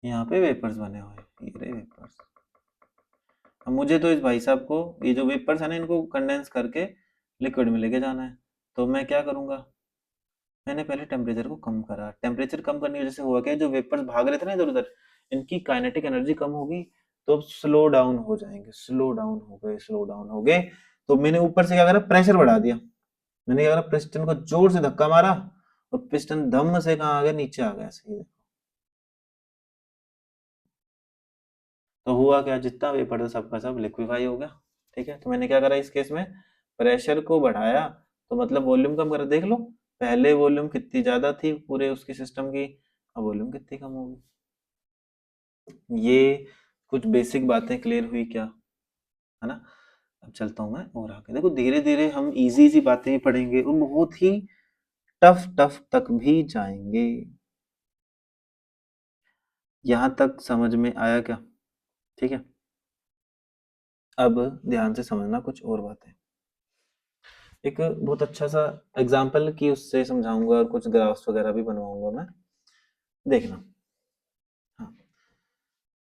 यहाँ पे वेपर्स बने हुए हैं, ये रहे वेपर्स। अब मुझे तो इस भाई साहब को ये जो वेपर्स है ना इनको कंडेंस करके लिक्विड में लेके जाना है। तो मैं क्या करूंगा, मैंने पहले टेम्परेचर को कम करा। टेम्परेचर कम करने की वजह से हुआ क्या, जो वेपर्स भाग रहे थे ना इधर उधर, इनकी काइनेटिक एनर्जी कम होगी, तो अब स्लो डाउन हो जाएंगे, स्लो डाउन हो गए, स्लो डाउन हो गए। तो मैंने ऊपर से क्या करा, प्रेशर बढ़ा दिया। मैंने क्या करा, पिस्टन को जोर से धक्का मारा और पिस्टन धम से कहाँ आ गया, नीचे आ गया सीधे। तो हुआ क्या, जितना वेपर था सबका सब लिक्विफाई हो गया। ठीक है, तो मैंने क्या करा इस केस में, प्रेशर को बढ़ाया, तो मतलब वॉल्यूम कम करा। देख लो पहले वॉल्यूम कितनी ज्यादा थी पूरे उसकी सिस्टम की, अब वॉल्यूम कितनी कम होगी। ये कुछ बेसिक बातें क्लियर हुई क्या, है ना। अब चलता हूं मैं और आगे। देखो धीरे धीरे हम इजी इजी बातें भी पढ़ेंगे और बहुत ही टफ टफ तक भी जाएंगे। यहां तक समझ में आया क्या? ठीक है, अब ध्यान से समझना कुछ और बातें। एक बहुत अच्छा सा एग्जाम्पल की उससे समझाऊंगा और कुछ ग्राफ्स वगैरह भी बनवाऊंगा मैं, देखना। हाँ,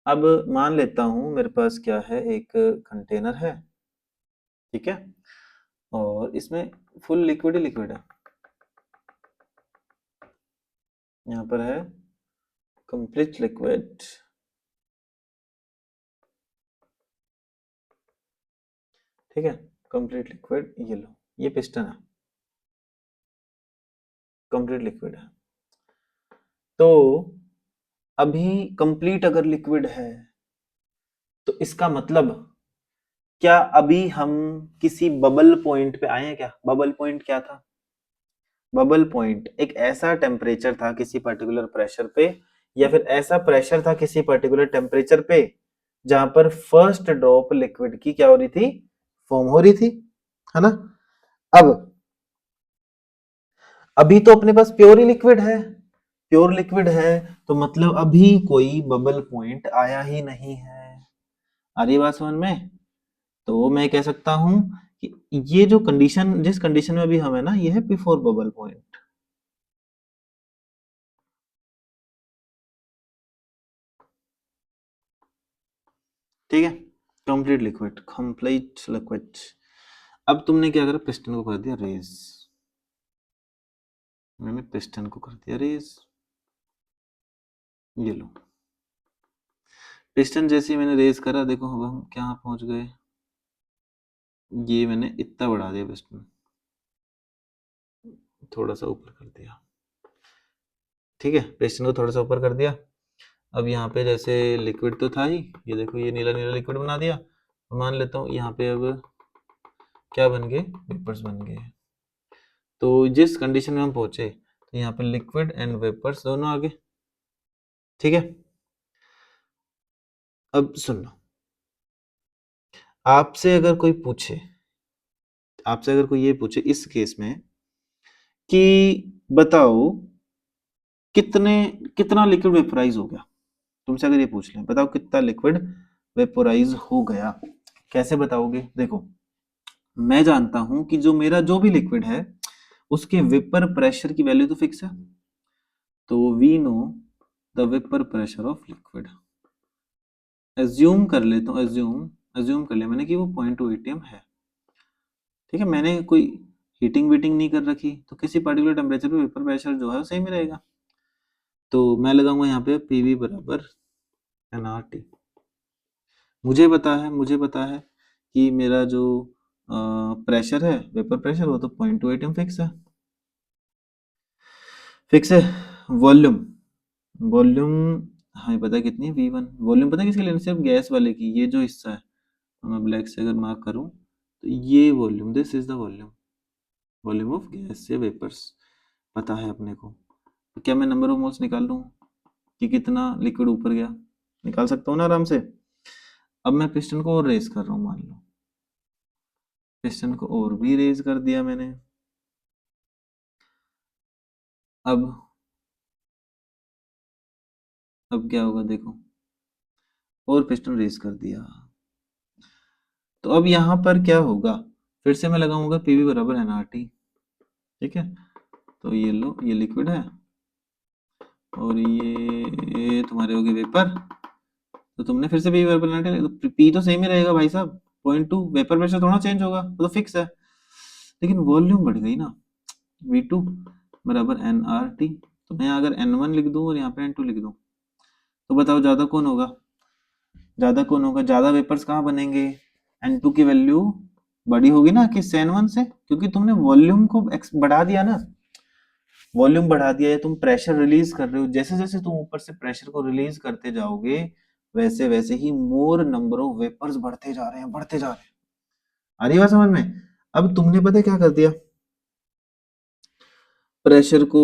अब मान लेता हूं मेरे पास क्या है, एक कंटेनर है, ठीक है, और इसमें फुल लिक्विड ही लिक्विड है। यहाँ पर है कंप्लीट लिक्विड, ठीक है, कंप्लीट लिक्विड। ये लो, ये पिस्टन है, कंप्लीट लिक्विड है। तो अभी कंप्लीट अगर लिक्विड है तो इसका मतलब क्या अभी हम किसी बबल पॉइंट पे आए हैं क्या? बबल पॉइंट क्या था? बबल पॉइंट एक ऐसा टेम्परेचर था किसी पर्टिकुलर प्रेशर पे, या फिर ऐसा प्रेशर था किसी पर्टिकुलर टेम्परेचर पे जहां पर फर्स्ट ड्रॉप लिक्विड की क्या हो रही थी, फॉर्म हो रही थी, है ना। अब अभी तो अपने पास प्योर ही लिक्विड है, प्योर लिक्विड है, तो मतलब अभी कोई बबल पॉइंट आया ही नहीं है। आ रही बात समझ में? तो मैं कह सकता हूं कि ये जो कंडीशन, जिस कंडीशन में अभी हम है ना, ये है बिफोर बबल पॉइंट। ठीक है, कंप्लीट लिक्विड, कंप्लीट लिक्विड। अब तुमने क्या करा, पिस्टन को कर दिया रेज। मैंने पिस्टन को कर दिया रेज, ये लो। पिस्टन जैसे ही मैंने रेज करा, देखो अब हम क्या पहुंच गए, ये मैंने इतना बढ़ा दिया पिस्टन, थोड़ा सा ऊपर कर दिया। ठीक है, पिस्टन को थोड़ा सा ऊपर कर दिया। अब यहाँ पे जैसे लिक्विड तो था ही, ये देखो ये नीला नीला लिक्विड बना दिया। मान लेता हूँ यहाँ पे अब क्या बन गए, वेपर्स बन गए। तो जिस कंडीशन में हम पहुंचे, तो यहाँ पे लिक्विड एंड वेपर्स दोनों आ गए। ठीक है, अब सुनो, आपसे अगर कोई पूछे, आपसे अगर कोई ये पूछे इस केस में कि बताओ कितने, कितना लिक्विड वेपोराइज हो गया, तुमसे अगर ये पूछ लें बताओ कितना लिक्विड वेपोराइज हो गया, कैसे बताओगे? देखो मैं जानता हूं कि जो मेरा जो भी लिक्विड है उसके वेपर प्रेशर की वैल्यू तो फिक्स है, तो we know the vapour pressure of liquid. Assume कर लेता हूँ, एज्यूम कर लिया मैंने कि वो 0.2 atm है। ठीक है, मैंने कोई हीटिंग वीटिंग नहीं कर रखी, तो किसी पर्टिकुलर टेम्परेचर पे वेपर प्रेशर जो है वो सेम ही रहेगा। तो मैं लगाऊंगा यहाँ पे पीवी बराबर एनआरटी। मुझे पता है कि मेरा जो प्रेशर है, वेपर प्रेशर, वो तो 0.2 atm फिक्स है, फिक्स है। वॉल्यूम, वॉल्यूम हमें पता है कितनी है, V1। वॉल्यूम पता है किसके लिए, सिर्फ गैस वाले की, ये जो हिस्सा है, तो मैं ब्लैक से अगर मार्क करूं तो ये volume, this is the volume, volume of gas से वेपर्स पता है अपने को। तो क्या मैं नंबर ऑफ मोल्स निकाल लूं कि कितना लिक्विड ऊपर गया? निकाल सकता हूँ ना आराम से। अब मैं पिस्टन को और रेज कर रहा हूँ, मान लो पिस्टन को और भी रेज कर दिया मैंने। अब अब क्या होगा देखो, और पिस्टन रेज कर दिया, तो अब यहाँ पर क्या होगा, फिर से मैं लगाऊंगा पीवी बराबर एनआरटी, ठीक है। तो ये लो, ये लिक्विड है और ये तुम्हारे हो गए वेपर। तो तुमने फिर से पी वेपर पेनल्टी, तो पी तो सेम ही रहेगा भाई साहब, 0.2, वेपर प्रेशर थोड़ा चेंज होगा, वो तो फिक्स है। लेकिन वॉल्यूम बढ़ गई ना, V2 बराबर nRT। तो मैं अगर N1 लिख दूं और यहाँ पे N2 लिख दूं, तो बताओ ज्यादा कौन होगा? ज्यादा कौन होगा? ज्यादा वेपर्स कहाँ बनेंगे? N2 की वैल्यू बड़ी होगी ना कि N1 से, क्योंकि तुमने वॉल्यूम को बढ़ा दिया ना, वॉल्यूम बढ़ा दिया है, तुम प्रेशर रिलीज कर रहे हो। जैसे जैसे तुम ऊपर से प्रेशर को रिलीज करते जाओगे, वैसे वैसे ही मोर नंबर ऑफ वेपर्स बढ़ते जा रहे हैं, बढ़ते जा रहे हैं। आ रही बात समझ में? अब तुमने पता है क्या कर दिया, प्रेशर को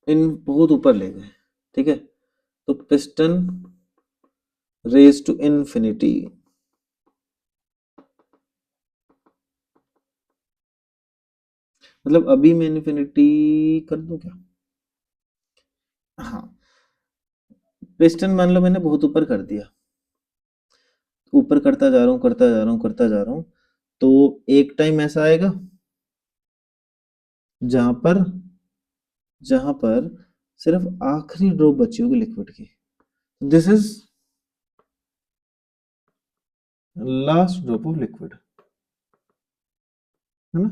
इन बहुत ऊपर ले गए, ठीक है। तो पिस्टन रेज टू इन्फिनिटी, मतलब अभी मैं इन्फिनिटी कर दूं क्या? हाँ, पिस्टन मान लो मैंने बहुत ऊपर कर दिया, ऊपर करता जा रहा हूँ, करता जा रहा हूँ, करता जा रहा हूँ। तो एक टाइम ऐसा आएगा जहां पर जहां पर सिर्फ आखिरी ड्रॉप बची होगी लिक्विड की। This is last drop of liquid, है ना?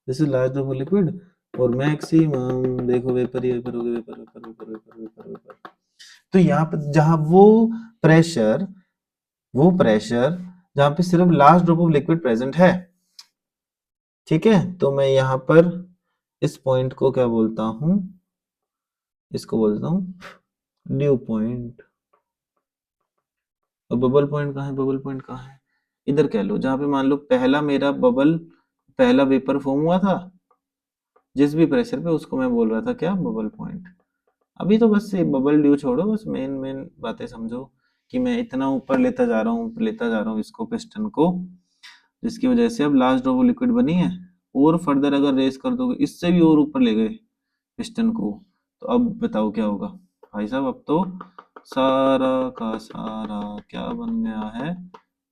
This is last drop of liquid. और मैक्सिमम देखो, वेपर ही वेपर हो गया, vapour vapour vapour vapour vapour vapour. तो यहाँ पे जहां प्रेशर वो प्रेशर जहां पे सिर्फ last drop of liquid present है, ठीक है। तो मैं यहाँ पर इस पॉइंट को क्या बोलता हूं? इसको बोलता हूं ड्यू पॉइंट। और बबल पॉइंट कहाँ है? बबल पॉइंट कहाँ है? इधर कह लो, जहां पे मान लो पहला मेरा बबल, पहला वेपर फॉर्म हुआ था जिस भी प्रेशर पे, उसको मैं बोल रहा था क्या? Bubble point. अभी तो बस ये बबल ड्यू छोड़ो, बस मेन मेन बातें समझो कि मैं इतना ऊपर लेता जा रहा हूँ, लेता जा रहा हूँ इसको, पिस्टन को, जिसकी वजह से अब लास्ट ड्रॉप लिक्विड बनी है। और फर्दर अगर रेस कर दोगे, इससे भी और ऊपर ले गए पिस्टन को, तो अब बताओ क्या होगा भाई साहब? अब तो सारा का सारा क्या बन गया है?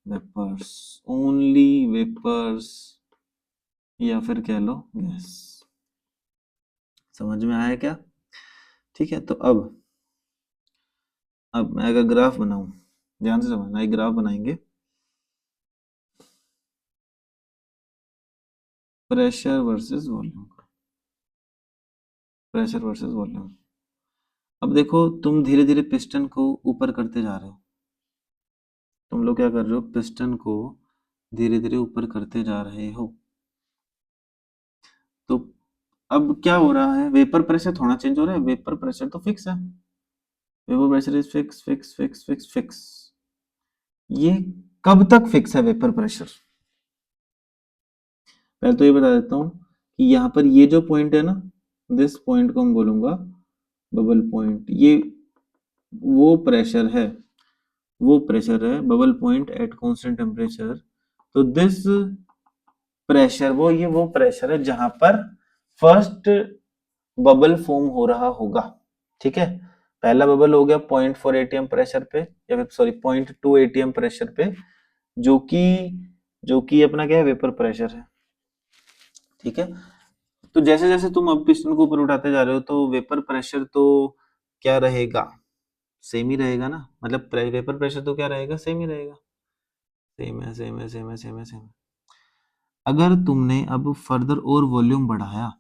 वेपर्स, ओनली वेपर्स, या फिर कह लो गैस। समझ में आया क्या? ठीक है। तो अब मैं अगर ग्राफ बनाऊं, ध्यान से समझना, एक ग्राफ बनाएंगे, pressure versus volume, pressure versus volume. अब देखो, तुम धीरे धीरे पिस्टन को ऊपर करते जा रहे हो, तुम लोग क्या कर रहे हो? पिस्टन को धीरे धीरे ऊपर करते जा रहे हो। तो अब क्या हो रहा है? वेपर प्रेशर थोड़ा चेंज हो रहा है, वेपर प्रेशर तो फिक्स है, vapour pressure is fix fix fix fix fix. ये कब तक फिक्स है वेपर प्रेशर? पहले तो ये बता देता हूँ कि यहाँ पर ये जो पॉइंट है ना, दिस पॉइंट को हम बोलूंगा बबल पॉइंट। ये वो प्रेशर है, वो प्रेशर है bubble point at constant temperature. तो दिस प्रेशर, वो प्रेशर है जहां पर फर्स्ट बबल फॉर्म हो रहा होगा, ठीक है। पहला बबल हो गया 0.4 एटीएम प्रेशर पे, या फिर सॉरी 0.2 एटीएम प्रेशर पे, जो कि अपना क्या है? वेपर प्रेशर है, ठीक है। तो जैसे जैसे तुम अब पिस्टन को ऊपर उठाते जा रहे हो, तो वेपर प्रेशर तो क्या रहेगा? सेम ही रहेगा ना, मतलब वेपर प्रेशर तो क्या रहेगा? सेम ही रहेगा, सेम है, सेम है, सेम है, सेम है, सेम है। अगर तुमने अब फर्दर और वॉल्यूम बढ़ाया,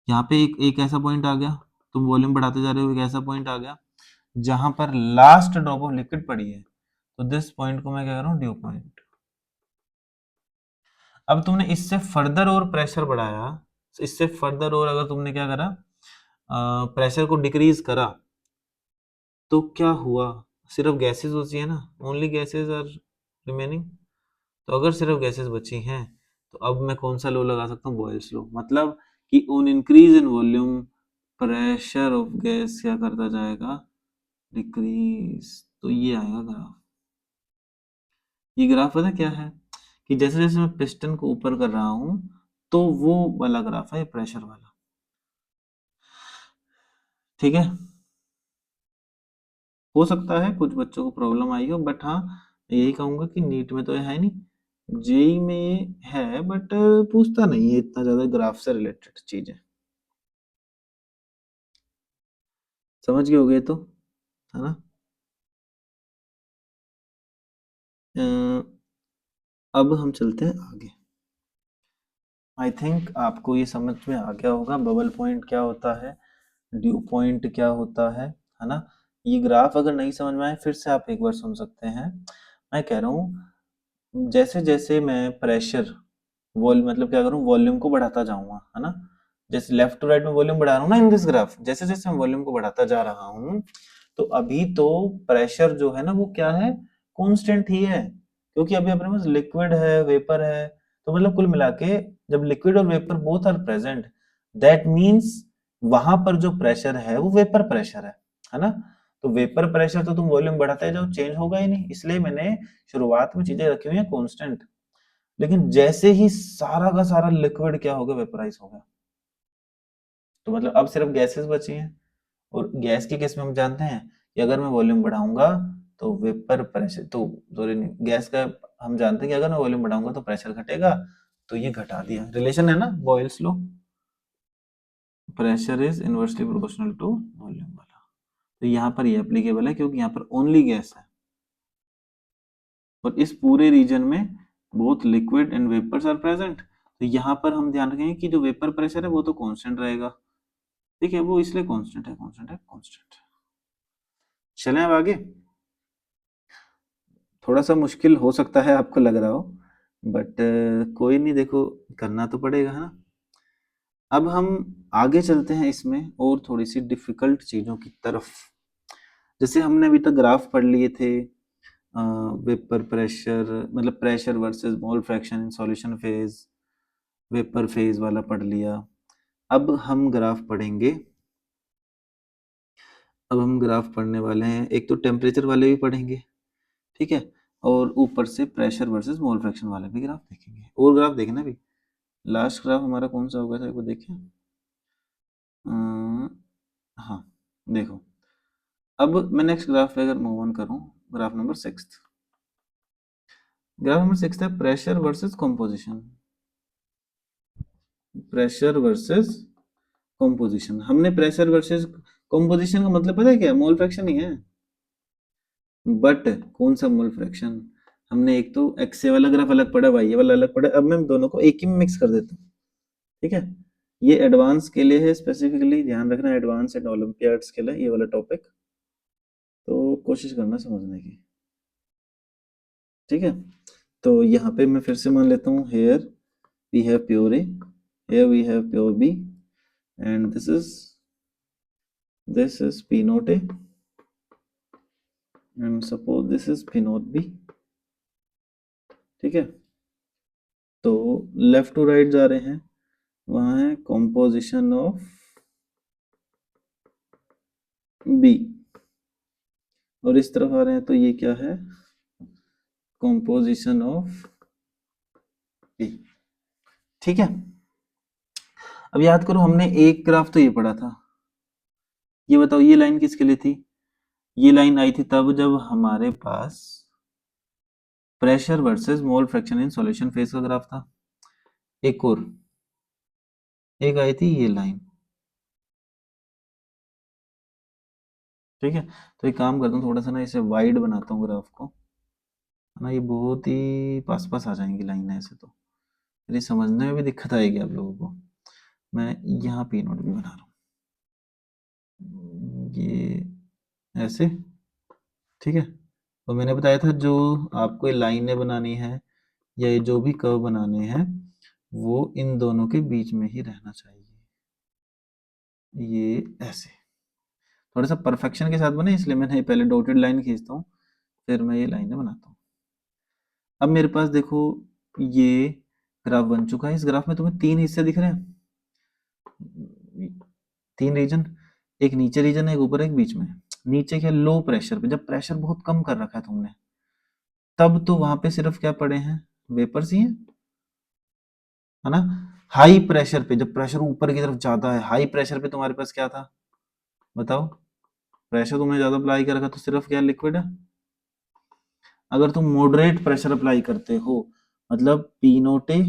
यहाँ पे एक एक ऐसा पॉइंट आ गया, तुम वॉल्यूम बढ़ाते जा रहे हो, एक ऐसा पॉइंट आ गया जहां पर लास्ट ड्रॉप ऑफ लिक्विड पड़ी है, तो दिस पॉइंट को मैं क्या कर रहा हूँ? Due point. अब तुमने इससे फर्दर और प्रेशर बढ़ाया, इससे फर्दर और अगर तुमने क्या करा, प्रेशर को डिक्रीज करा, तो क्या हुआ? सिर्फ गैसेस बची है ना, ओनली गैसेस आर रिमेनिंग। तो अगर सिर्फ गैसेस बची हैं, तो अब मैं कौन सा लो लगा सकता हूँ? बॉयल्स लो। मतलब कि on increase in volume, pressure of gas क्या करता जाएगा? डिक्रीज। तो ये आएगा ग्राफ। ये ग्राफ पता क्या है? कि जैसे जैसे मैं पिस्टन को ऊपर कर रहा हूं, तो वो वाला ग्राफ है प्रेशर वाला, ठीक है। हो सकता है कुछ बच्चों को प्रॉब्लम आई हो, बट हाँ, यही कहूंगा कि नीट में तो है नहीं, जेई में है बट पूछता नहीं है इतना ज्यादा ग्राफ से रिलेटेड चीजें। समझ गए होगे तो, है ना। अ, अब हम चलते हैं आगे। आई थिंक आपको ये समझ में आ गया होगा बबल पॉइंट क्या होता है, ड्यू पॉइंट क्या होता है ना। ये ग्राफ अगर नहीं समझ में आए फिर से आप एक बार सुन सकते हैं। मैं कह रहा हूँ जैसे जैसे मैं प्रेशर मतलब क्या करूँ, वॉल्यूम को बढ़ाता जाऊंगा, है ना। जैसे लेफ्ट टू राइट में वॉल्यूम बढ़ा रहा हूँ ना इन दिस ग्राफ, जैसे जैसे मैं वॉल्यूम को बढ़ाता जा रहा हूँ तो अभी तो प्रेशर जो है ना वो क्या है, कांस्टेंट ही है, क्योंकि अभी अपने पास लिक्विड है वेपर है। तो मतलब कुल मिला के जब लिक्विड और vapour both are present, that means वहां पर जो प्रेशर है वो वेपर प्रेशर है ना। तो वेपर प्रेशर तो तुम वॉल्यूम बढ़ाते जाओ चेंज होगा ही नहीं, इसलिए मैंने शुरुआत में चीजें रखी हुई है कांस्टेंट। लेकिन जैसे ही सारा का सारा लिक्विड क्या हो गया, वेपराइज हो गया, तो मतलब अब सिर्फ गैसेस बची हैं। और गैस के केस में हम जानते हैं कि अगर मैं वॉल्यूम बढ़ाऊंगा तो वेपर प्रेशर तो सॉरी गैस का, हम जानते हैं कि अगर मैं वॉल्यूम बढ़ाऊंगा तो प्रेशर घटेगा। तो ये घटा दिया, रिलेशन है ना Boyle's law, pressure is inversely proportional to volume वाला। तो यहाँ पर ये एप्लीकेबल है क्योंकि यहाँ पर ओनली गैस है और इस पूरे रीजन में both liquid and vapours are present. तो यहाँ पर हम ध्यान रखेंगे कि जो वेपर प्रेशर है वो तो कांस्टेंट रहेगा, ठीक है, वो इसलिए कांस्टेंट है कांस्टेंट है कांस्टेंट। चलें अब आगे। थोड़ा सा मुश्किल हो सकता है आपको लग रहा हो, बट कोई नहीं, देखो करना तो पड़ेगा, है ना। अब हम आगे चलते हैं इसमें और थोड़ी सी डिफिकल्ट चीजों की तरफ। जैसे हमने अभी तक ग्राफ पढ़ लिए थे, वेपर प्रेशर मतलब pressure versus mole fraction in solution phase, vapour phase वाला पढ़ लिया। अब हम ग्राफ पढ़ेंगे, अब हम ग्राफ पढ़ने वाले हैं, एक तो टेम्परेचर वाले भी पढ़ेंगे, ठीक है, और ऊपर से प्रेशर वर्सेस मोल फ्रैक्शन वाले भी ग्राफ देखेंगे। और ग्राफ देखना भी, लास्ट ग्राफ हमारा कौन सा होगा था वो देखें। हाँ देखो, अब मैं नेक्स्ट ग्राफ पे अगर मूव ऑन करूं, ग्राफ नंबर 6, ग्राफ नंबर 6 है pressure versus composition, pressure versus composition. हमने प्रेशर वर्सेस कंपोजिशन का मतलब पता है क्या, मोल फ्रैक्शन ही है, बट कौन सा मोल फ्रैक्शन। हमने एक तो एक्से वाला ग्राफ अलग पढ़ा, वाई वाला अलग पढ़ा, अब मैं दोनों को एक ही में मिक्स कर देता हूँ, ठीक है। ये एडवांस के लिए है, स्पेसिफिकली ध्यान रखना एडवांस एंड ओलंपियाड्स के लिए ये वाला टॉपिक, तो कोशिश करना समझने की, ठीक है। तो यहाँ पे मैं फिर से मान लेता हूँ, here we have pure A, here we have pure B, and this is P naught A, and suppose this is P naught B, ठीक है। तो लेफ्ट टू राइट जा रहे हैं, वहां है कॉम्पोजिशन ऑफ बी, और इस तरफ आ रहे हैं तो ये क्या है, कॉम्पोजिशन ऑफ बी, ठीक है। अब याद करो हमने एक ग्राफ तो ये पढ़ा था, ये बताओ ये लाइन किसके लिए थी, ये लाइन आई थी तब जब हमारे पास pressure versus mole fraction in solution phase का ग्राफ था। एक और एक आई थी ये लाइन, ठीक है। तो एक काम करता हूँ, थोड़ा सा ना इसे वाइड बनाता हूँ ग्राफ को, है ना, ये बहुत ही पास पास आ जाएंगी लाइन ऐसे तो फिर ये समझने में भी दिक्कत आएगी आप लोगों को। मैं यहाँ पी नोट भी बना रहा हूँ, ये ऐसे, ठीक है। तो मैंने बताया था जो आपको ये लाइनें बनानी है या ये जो भी कर्व बनाने हैं वो इन दोनों के बीच में ही रहना चाहिए, ये ऐसे थोड़ा सा परफेक्शन के साथ बने, इसलिए मैंने पहले डॉटेड लाइन खींचता हूँ फिर मैं ये लाइनें बनाता हूँ। अब मेरे पास देखो ये ग्राफ बन चुका है, इस ग्राफ में तुम्हें तीन हिस्से दिख रहे हैं, तीन रीजन, एक नीचे रीजन है, एक ऊपर, एक बीच में। नीचे क्या, लो प्रेशर पे, जब प्रेशर बहुत कम कर रखा है तुमने तब तो वहां पे सिर्फ क्या पड़े हैं, वेपर्स ही हैं, है ना। हाई प्रेशर पे, जब प्रेशर ऊपर की तरफ ज्यादा है, हाई प्रेशर पे तुम्हारे पास क्या था बताओ, प्रेशर तुमने ज्यादा अप्लाई कर रखा तो सिर्फ क्या लिक्विड है। अगर तुम मॉडरेट प्रेशर अप्लाई करते हो मतलब P naught A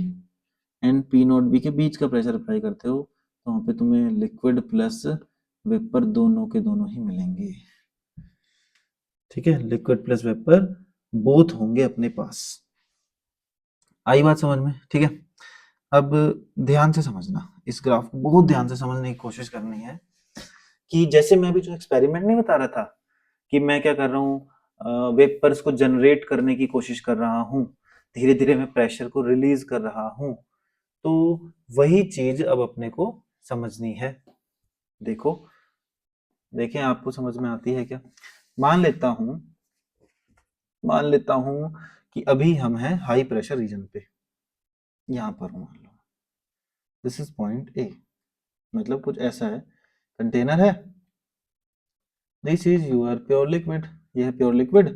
and P naught B के बीच का प्रेशर अप्लाई करते हो, तो वहां पे तुम्हें लिक्विड प्लस वेपर दोनों के दोनों ही मिलेंगे। ठीक है, लिक्विड प्लस वेपर बोथ होंगे अपने पास। आई बात समझ में? ठीक है, अब ध्यान से समझना, इस ग्राफ को बहुत ध्यान से समझने की कोशिश करनी है कि जैसे मैं अभी जो एक्सपेरिमेंट नहीं बता रहा था कि मैं क्या कर रहा हूँ, वेपर्स को जनरेट करने की कोशिश कर रहा हूँ, धीरे धीरे मैं प्रेशर को रिलीज कर रहा हूँ, तो वही चीज अब अपने को समझनी है। देखो, देखें आपको समझ में आती है क्या? मान लेता हूं कि अभी हम हैं हाई प्रेशर रीजन पे, यहां पर मान लो दिस इज पॉइंट ए, मतलब कुछ ऐसा है, कंटेनर है, this is your pure liquid, ये है प्योर लिक्विड,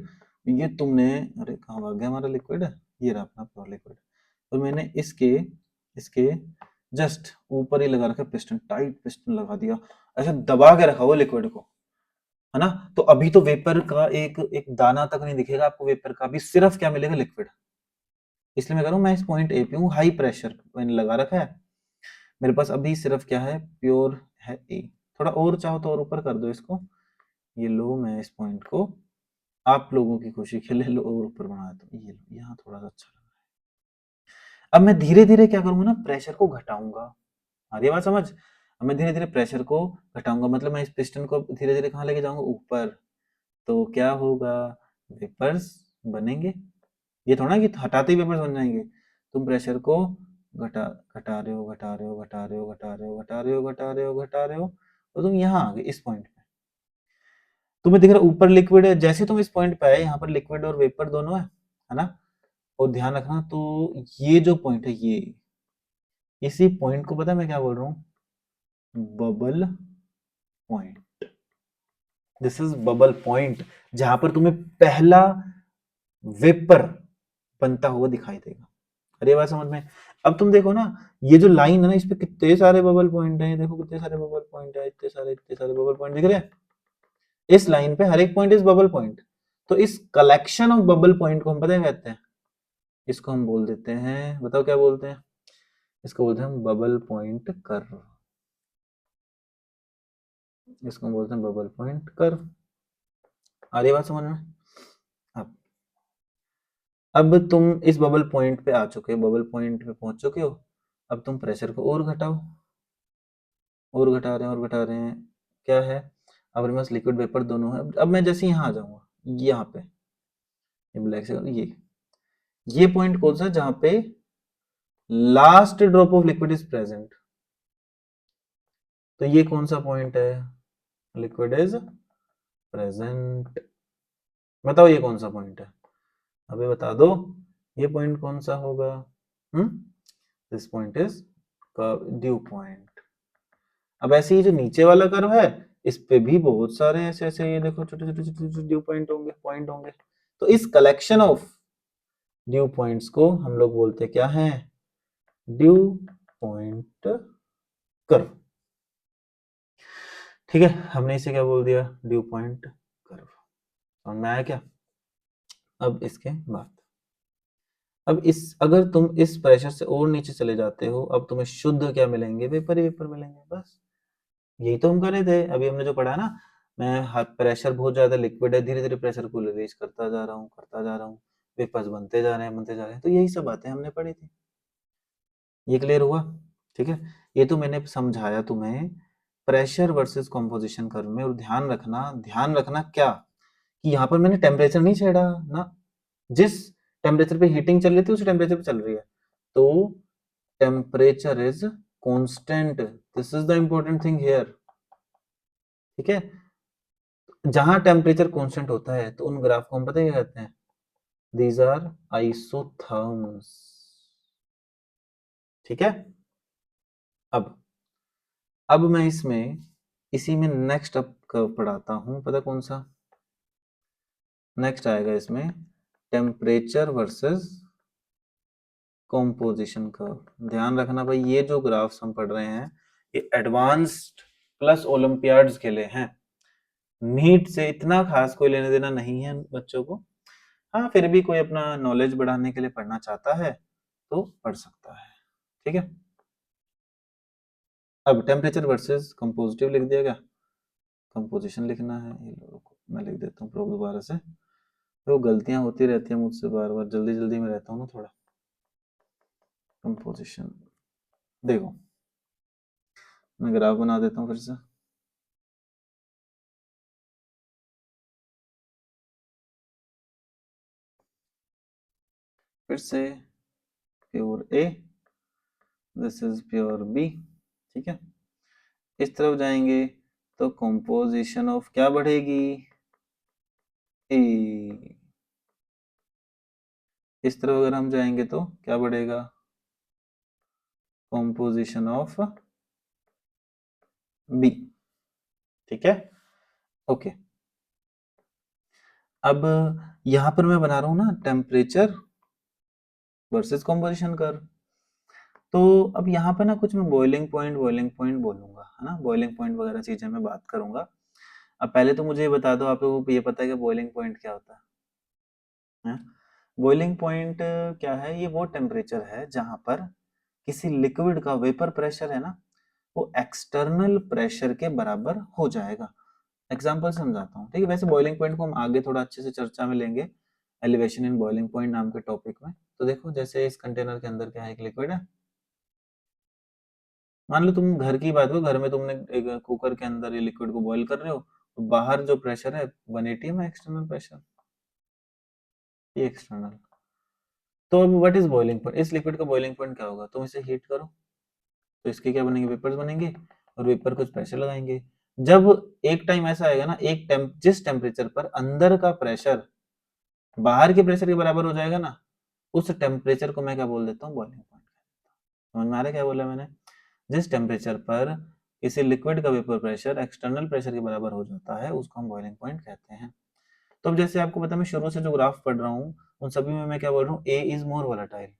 ये तुमने, अरे कहाँ भाग गया हमारा लिक्विड, ये रहा अपना प्योर लिक्विड, और मैंने इसके इसके जस्ट ऊपर ही लगा रखा पिस्टन, टाइट पिस्टन लगा दिया, ऐसे दबा के रखा हुआ लिक्विड को, है ना? तो अभी तो वेपर का एक एक दाना तक नहीं दिखेगा आपको, वेपर का भी सिर्फ क्या मिलेगा, लिक्विड। इसलिए मैं कह रहा हूँ मैं इस पॉइंट ए पे हूँ, हाई प्रेशर मैंने लगा रखा है, मेरे पास अभी सिर्फ क्या है, प्योर है ए। थोड़ा और चाहो तो और ऊपर कर दो इसको, ये लो, मैं इस पॉइंट को आप लोगों की खुशी के लिए लो और ऊपर बना देता हूँ, ये लो, यहाँ थोड़ा सा अच्छा लग रहा है। अब मैं धीरे धीरे क्या करूंगा ना, प्रेशर को घटाऊंगा। आ रही है बात समझ? अब मैं धीरे धीरे प्रेशर को घटाऊंगा, मतलब मैं इस पिस्टन को धीरे धीरे कहाँ लेके जाऊंगा, ऊपर। तो क्या होगा, वेपर्स बनेंगे। ये थोड़ा कि हटाते ही वेपर्स बन जाएंगे, तुम प्रेशर को घटा घटा रहे हो, घटा रहे हो, घटा रहे हो, घटा रहे हो, घटा रहे हो, घटा रहे हो, घटा रहे हो, और तुम यहाँ आ गए इस पॉइंट पे। तुम्हें दिख रहा है ऊपर लिक्विड है, जैसे तुम इस पॉइंट पे आए, यहाँ पर लिक्विड और वेपर दोनों है ना? और ध्यान रखना, तो ये जो पॉइंट है, ये इसी पॉइंट को पता है मैं क्या बोल रहा हूँ, bubble point. This is bubble point, जहां पर तुम्हें पहला वेपर बनता हुआ दिखाई देगा। अरे बात समझ में? अब तुम देखो ना, ये जो लाइन है ना, इस पे कितने सारे बबल पॉइंट हैं, देखो कितने सारे बबल पॉइंट है, इतने सारे बबल पॉइंट दिख रहे हैं इस लाइन पे, हर एक पॉइंट इज बबल पॉइंट। तो इस कलेक्शन ऑफ बबल पॉइंट को हम पता है कहते हैं, इसको हम बोल देते हैं, बताओ क्या बोलते हैं, इसको बोलते हैं हम बबल पॉइंट कर्व, इसको हम बोलते हैं बबल पॉइंट कर्व। आ रही बात समझ में? अब अब तुम इस बबल पॉइंट पे आ चुके हो, बबल पॉइंट पे पहुंच चुके हो, अब तुम प्रेशर को और घटाओ, और घटा रहे हैं, और घटा रहे हैं, क्या है, अब मेरे पास लिक्विड वेपर दोनों है। अब मैं जैसे यहाँ आ जाऊंगा, यहाँ पे ये ब्लैक से, ये पॉइंट कौन सा है, जहां पे last drop of liquid is present, तो ये कौन सा पॉइंट है, लिक्विड इज प्रेजेंट। बताओ ये कौन सा पॉइंट है, अभी बता दो, ये पॉइंट कौन सा होगा? This point is due point. अब ऐसे ही जो नीचे वाला कर्व है, इस पे भी बहुत सारे ऐसे ऐसे, ये देखो छोटे छोटे छोटे छोटे ड्यू पॉइंट होंगे। तो इस कलेक्शन ऑफ ड्यू पॉइंट्स को हम लोग बोलते क्या हैं, ड्यू पॉइंट कर्व। ठीक है, हमने इसे क्या बोल दिया, ड्यू पॉइंट कर्व। समझ में आया क्या? अब इसके बाद, अब इस, अगर तुम इस प्रेशर से और नीचे चले जाते हो, अब तुम्हें शुद्ध क्या मिलेंगे, वेपर ही वेपर मिलेंगे, बस। यही तो हम कर रहे थे अभी, हमने जो पढ़ा ना, मैं प्रेशर बहुत ज्यादा लिक्विड है, धीरे धीरे प्रेशर को रिलीज करता जा रहा हूँ, करता जा रहा हूँ, वेपर्स बनते जा रहे हैं, बनते जा रहे हैं, तो यही सब बातें हमने पढ़ी थी। ये क्लियर हुआ? ठीक है, ये तो मैंने समझाया तुम्हें प्रेशर वर्सेस कॉम्पोजिशन कर्व में। और ध्यान रखना क्या, कि यहाँ पर मैंने टेम्परेचर नहीं छेड़ा ना, जिस टेम्परेचर पे हीटिंग चल रही थी उसी टेम्परेचर पे चल रही है, तो temperature is constant, this is the important thing here. ठीक है, जहां टेम्परेचर कांस्टेंट होता है तो उन ग्राफ को हम पता है क्या कहते हैं, दीज आर आइसोथर्म्स। ठीक है, अब मैं इसमें इसी में नेक्स्ट अप पढ़ाता हूं, पता कौन सा नेक्स्ट आएगा इसमें, टेम्परेचर वर्सेस कॉम्पोजिशन कर्व। ध्यान रखना भाई, ये जो ग्राफ्स हम पढ़ रहे हैं ये एडवांस्ड प्लस ओलंपियाड्स के लिए हैं, नीट से इतना खास कोई लेने देना नहीं है बच्चों को। हाँ, फिर भी कोई अपना नॉलेज बढ़ाने के लिए पढ़ना चाहता है तो पढ़ सकता है। ठीक है, अब टेम्परेचर वर्सेस कंपोजिटिव लिख दिया गया, कंपोजिशन लिखना है। ये लो, मैं लिख देता हूँ प्रूफ दोबारा से, तो गलतियां होती रहती हैं मुझसे, बार बार जल्दी जल्दी में रहता हूँ ना थोड़ा। कंपोजिशन देखो, मैं ग्राफ बना देता हूँ फिर से। फिर से pure A, this is pure B. ठीक है, इस तरफ जाएंगे तो कंपोजिशन ऑफ क्या बढ़ेगी, ए। इस तरफ अगर हम जाएंगे तो क्या बढ़ेगा, कंपोजिशन ऑफ बी। ठीक है, ओके। अब यहां पर मैं बना रहा हूं ना टेम्परेचर वर्सेस कंपोजिशन कर्व, तो अब यहाँ पे ना कुछ मैं बॉइलिंग पॉइंट बोलूंगा, है ना, बॉइलिंग पॉइंट वगैरह चीजें मैं बात करूंगा। अब पहले तो मुझे ये बता दो, आप लोगों को ये पता है कि बॉइलिंग पॉइंट क्या होता है? बॉइलिंग पॉइंट क्या है, ये वो टेम्परेचर है जहां पर किसी लिक्विड का वेपर प्रेशर है ना, वो एक्सटर्नल प्रेशर के बराबर हो जाएगा। एग्जांपल समझाता हूँ, ठीक है। वैसे बॉइलिंग पॉइंट को हम आगे थोड़ा अच्छे से चर्चा में लेंगे, एलिवेशन इन बॉइलिंग पॉइंट नाम के टॉपिक में। तो देखो, जैसे इस कंटेनर के अंदर क्या है, एक लिक्विड है। मान लो तुम घर की बात हो, घर में तुमने एक कुकर के अंदर ये लिक्विड को बॉईल कर रहे हो, तो बाहर जो प्रेशर है 180 में एक्सटर्नल प्रेशर, ये एक्सटर्नल। तो अब व्हाट इज बॉइलिंग पॉइंट, इस लिक्विड का बॉइलिंग पॉइंट क्या होगा, तुम इसे हीट करो तो इसके क्या बनेंगे, वेपर्स बनेंगे, और वेपर कुछ प्रेशर लगाएंगे। जब एक टाइम ऐसा आएगा ना, जिस टेम्परेचर पर अंदर का प्रेशर बाहर के प्रेशर के बराबर हो जाएगा ना, उस टेम्परेचर को मैं क्या बोल देता हूँ, बॉइलिंग पॉइंट। समझ में आ रहा है क्या बोला मैंने? जिस टेम्परेचर पर किसी लिक्विड का वेपर प्रेशर एक्सटर्नल प्रेशर के बराबर हो जाता है, उसको हम बॉइलिंग पॉइंट कहते हैं। तो अब जैसे आपको पता है, मैं शुरू से जो ग्राफ पढ़ रहा हूँ उन सभी में मैं क्या बोल रहा हूँ, ए इज मोर वोलेटाइल,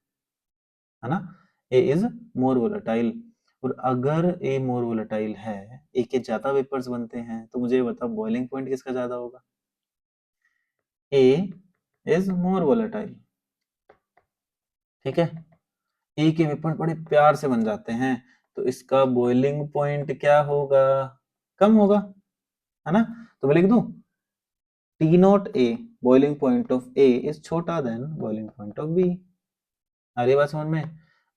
है ना, ए इज मोर वोलेटाइल। और अगर ए मोर वोलेटाइल है, ए के ज्यादा वेपर्स बनते हैं, तो मुझे ये बताओ बॉइलिंग पॉइंट किसका ज्यादा होगा, ए इज मोर वोलेटाइल। ठीक है, ए के वेपर बड़े प्यार से बन जाते हैं, तो इसका बॉइलिंग पॉइंट क्या होगा, कम होगा, है ना। तो मैं लिख दूं T naught A, boiling point of A is छोटा then boiling point of B. आ रही बात समझ में?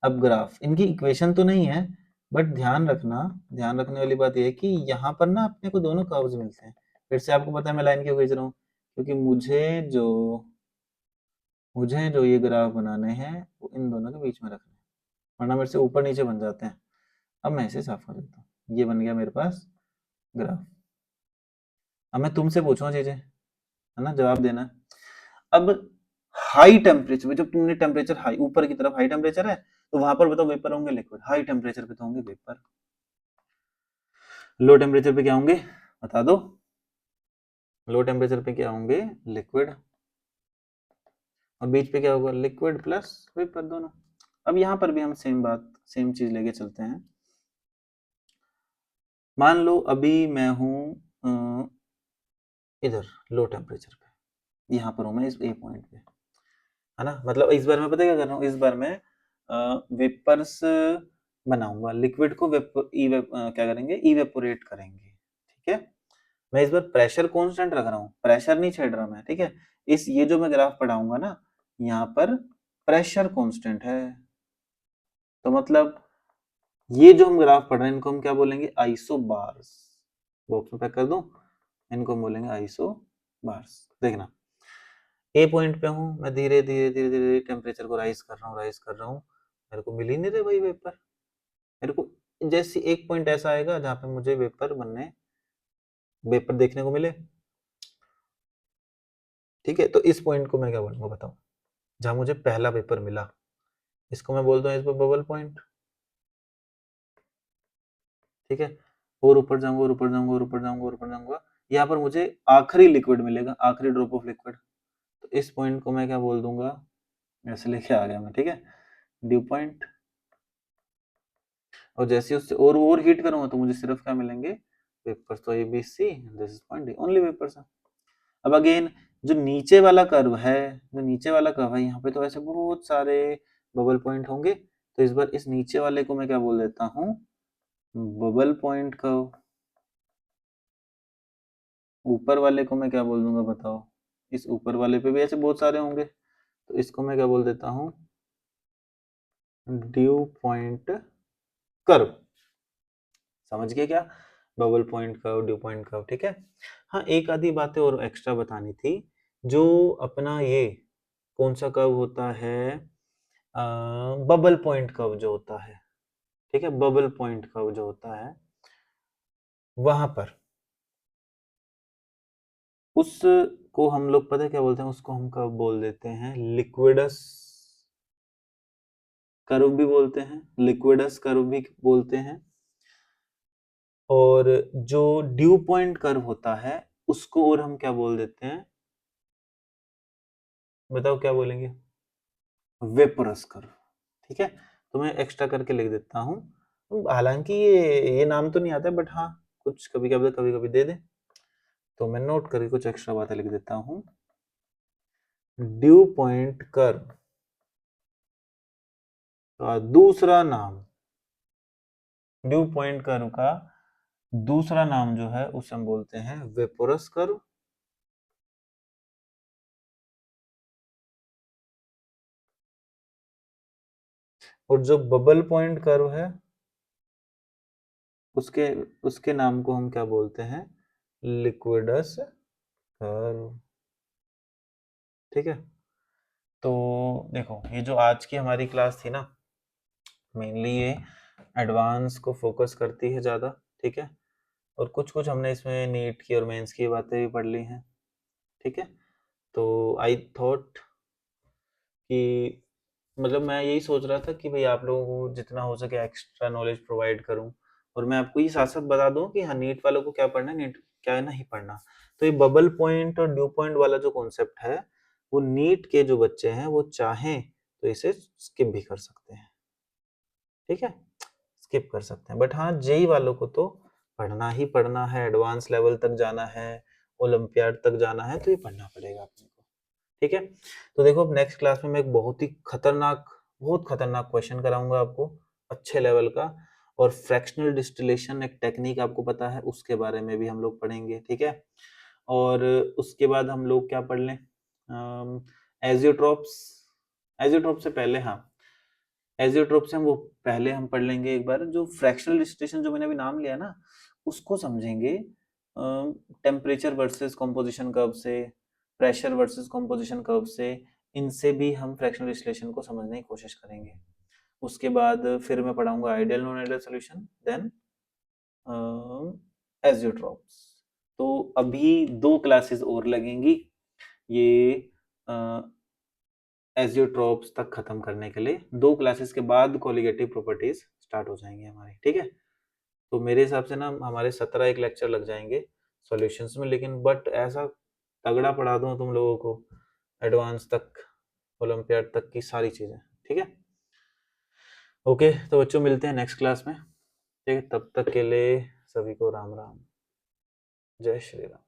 अब ग्राफ, इनकी इक्वेशन तो नहीं है, बट ध्यान रखना, ध्यान रखने वाली बात यह है कि यहाँ पर ना अपने को दोनों कर्व्स मिलते हैं। फिर से आपको पता है मैं लाइन क्यों खींच रहा हूँ, क्योंकि मुझे जो ये ग्राफ बनाने हैं वो इन दोनों के बीच में रखने हैं, वरना मेरे से ऊपर नीचे बन जाते हैं। अब मैं इसे साफ कर देता हूँ, ये बन गया मेरे पास ग्राफ। अब मैं तुमसे पूछूंगा चीजें, है ना, जवाब देना है। अब हाई टेम्परेचर, जब तुमने टेम्परेचर हाई, ऊपर की तरफ हाई टेम्परेचर है, तो वहां पर बताओ वेपर होंगे लिक्विड, हाई टेम्परेचर पे तो होंगे वेपर। लो टेम्परेचर पे क्या होंगे, बता दो। लो टेम्परेचर पे क्या होंगे, लिक्विड, और बीच पे क्या होगा, लिक्विड प्लस वेपर दोनों। अब यहाँ पर भी हम सेम बात, सेम चीज लेके चलते हैं। मान लो अभी मैं हूं इधर लो टेम्परेचर पे, यहाँ पर हूं मैं इस ए पॉइंट पे, है ना। मतलब इस बार मैं पता है क्या कर रहा हूँ, इस बार मैं वेपर्स बनाऊंगा, लिक्विड को क्या करेंगे, इवेपोरेट करेंगे। ठीक है, मैं इस बार प्रेशर कांस्टेंट रख रहा हूँ, प्रेशर नहीं छेड़ रहा मैं। ठीक है, इस ये जो मैं ग्राफ पढ़ाऊंगा ना, यहाँ पर प्रेशर कांस्टेंट है, तो मतलब ये जो हम ग्राफ पढ़ रहे हैं इनको हम क्या बोलेंगे, आइसोबार्स। बॉक्स में पैक कर दूं, इनको हम बोलेंगे आइसोबार्स। देखना, ए पॉइंट पे हूँ मैं, धीरे धीरे धीरे धीरे टेम्परेचर को राइज कर रहा हूँ, राइज कर रहा हूँ, मेरे को मिल ही नहीं रहे भाई वेपर। मेरे को जैसे एक पॉइंट ऐसा आएगा जहां पे मुझे वेपर देखने को मिले। ठीक है, तो इस पॉइंट को मैं क्या बोलूंगा बताओ, जहां मुझे पहला वेपर मिला, इसको मैं बोलता हूँ इस पर बबल पॉइंट। ठीक है, और ऊपर जाऊंगा और ऊपर जाऊंगा और ऊपर जाऊंगा और ऊपर जाऊंगा, यहाँ पर मुझे आखिरी लिक्विड मिलेगा, आखिरी ड्रॉप ऑफ लिक्विड, तो इस पॉइंट को मैं क्या बोल दूंगा, ऐसे लेके आ गया मैं। ठीक है, ड्यू पॉइंट। और जैसे उससे और हीट करूंगा तो मुझे सिर्फ क्या मिलेंगे, वेपर्स। तो A B C, this is point D, only vapours. अब अगेन जो नीचे वाला कर्व है, जो नीचे वाला कर्व है, यहाँ पे तो ऐसे बहुत सारे बबल पॉइंट होंगे। तो इस बार इस नीचे वाले को मैं क्या बोल देता हूँ, बबल पॉइंट कर्व। ऊपर वाले को मैं क्या बोल दूंगा बताओ, इस ऊपर वाले पे भी ऐसे बहुत सारे होंगे, तो इसको मैं क्या बोल देता हूँ, ड्यू पॉइंट कर्व। समझ गए क्या, bubble point curve, due point curve, ठीक है। हाँ, एक आधी बातें और एक्स्ट्रा बतानी थी। जो अपना ये कौन सा कर्व होता है, बबल पॉइंट कर्व जो होता है, ठीक है, बबल पॉइंट कर्व जो होता है, वहां पर उसको हम लोग पता है क्या बोलते हैं, उसको हम कब बोल देते हैं, लिक्विडस कर्व भी बोलते हैं, लिक्विडस कर्व भी बोलते हैं। और जो ड्यू पॉइंट कर्व होता है उसको और हम क्या बोल देते हैं, बताओ क्या बोलेंगे, वेपोरस कर्व, ठीक है। तो मैं एक्स्ट्रा करके लिख देता हूँ, हालांकि ये नाम तो नहीं आता बट हाँ कुछ कभी कभी दे दे, तो मैं नोट करके कुछ एक्स्ट्रा बातें लिख देता हूँ। ड्यू पॉइंट कर्व का दूसरा नाम, ड्यू पॉइंट कर्व का दूसरा नाम जो है उसे हम बोलते हैं वेपोरस कर्व। और जो बबल पॉइंट कर्व है उसके उसके नाम को हम क्या बोलते हैं, लिक्विडस कर्व, ठीक है। तो देखो ये जो आज की हमारी क्लास थी ना, मेनली ये एडवांस को फोकस करती है ज़्यादा, ठीक है। और कुछ कुछ हमने इसमें नीट की और मेंस की बातें भी पढ़ ली हैं, ठीक है। तो आई थॉट कि मतलब मैं यही सोच रहा था कि भाई आप लोगों को जितना हो सके एक्स्ट्रा नॉलेज प्रोवाइड करूं, और मैं आपको ये साथ साथ बता दूं कि हाँ नीट वालों को क्या पढ़ना है, नीट क्या नहीं पढ़ना। तो ये बबल पॉइंट और ड्यू पॉइंट वाला जो कॉन्सेप्ट है, वो नीट के जो बच्चे हैं वो चाहें तो इसे स्किप भी कर सकते हैं, ठीक है, स्किप कर सकते हैं। बट हाँ जेई वालों को तो पढ़ना ही पढ़ना है, एडवांस लेवल तक जाना है, ओलंपियाड तक जाना है, तो ये पढ़ना पड़ेगा अपने को, ठीक है। तो देखो अब नेक्स्ट क्लास में मैं एक बहुत खतरनाक क्वेश्चन कराऊंगा आपको, अच्छे लेवल का। और फ्रैक्शनल डिस्टिलेशन एक टेक्निक आपको पता है, उसके बारे में भी हम लोग पढ़ेंगे, ठीक है। और उसके बाद हम लोग क्या पढ़ लें, एजियोट्रोप्स, एजियोट्रोप से पहले, हाँ एजियोट्रोप से हम वो पहले हम पढ़ लेंगे एक बार, जो फ्रैक्शनल डिस्टिलेशन जो मैंने अभी नाम लिया ना, उसको समझेंगे टेम्परेचर वर्सेस कंपोजिशन कर्व से, प्रेशर वर्सेस कंपोजिशन कर्व से, इनसे भी हम फ्रैक्शनल डिस्टिलेशन को समझने की कोशिश करेंगे। उसके बाद फिर मैं पढ़ाऊंगा ideal non ideal solution, then azeotropes. तो अभी 2 क्लासेस और लगेंगी ये एजियोट्रोप्स तक खत्म करने के लिए। 2 क्लासेस के बाद कोलिगेटिव प्रॉपर्टीज स्टार्ट हो जाएंगी हमारी, ठीक है। तो मेरे हिसाब से ना हमारे 17 एक लेक्चर लग जाएंगे सॉल्यूशंस में, लेकिन बट ऐसा तगड़ा पढ़ा दूं तुम लोगों को, एडवांस तक, ओलंपियाड तक की सारी चीजें, ठीक है। ओके तो बच्चों मिलते हैं नेक्स्ट क्लास में, ठीक है, तब तक के लिए सभी को राम राम, जय श्री राम।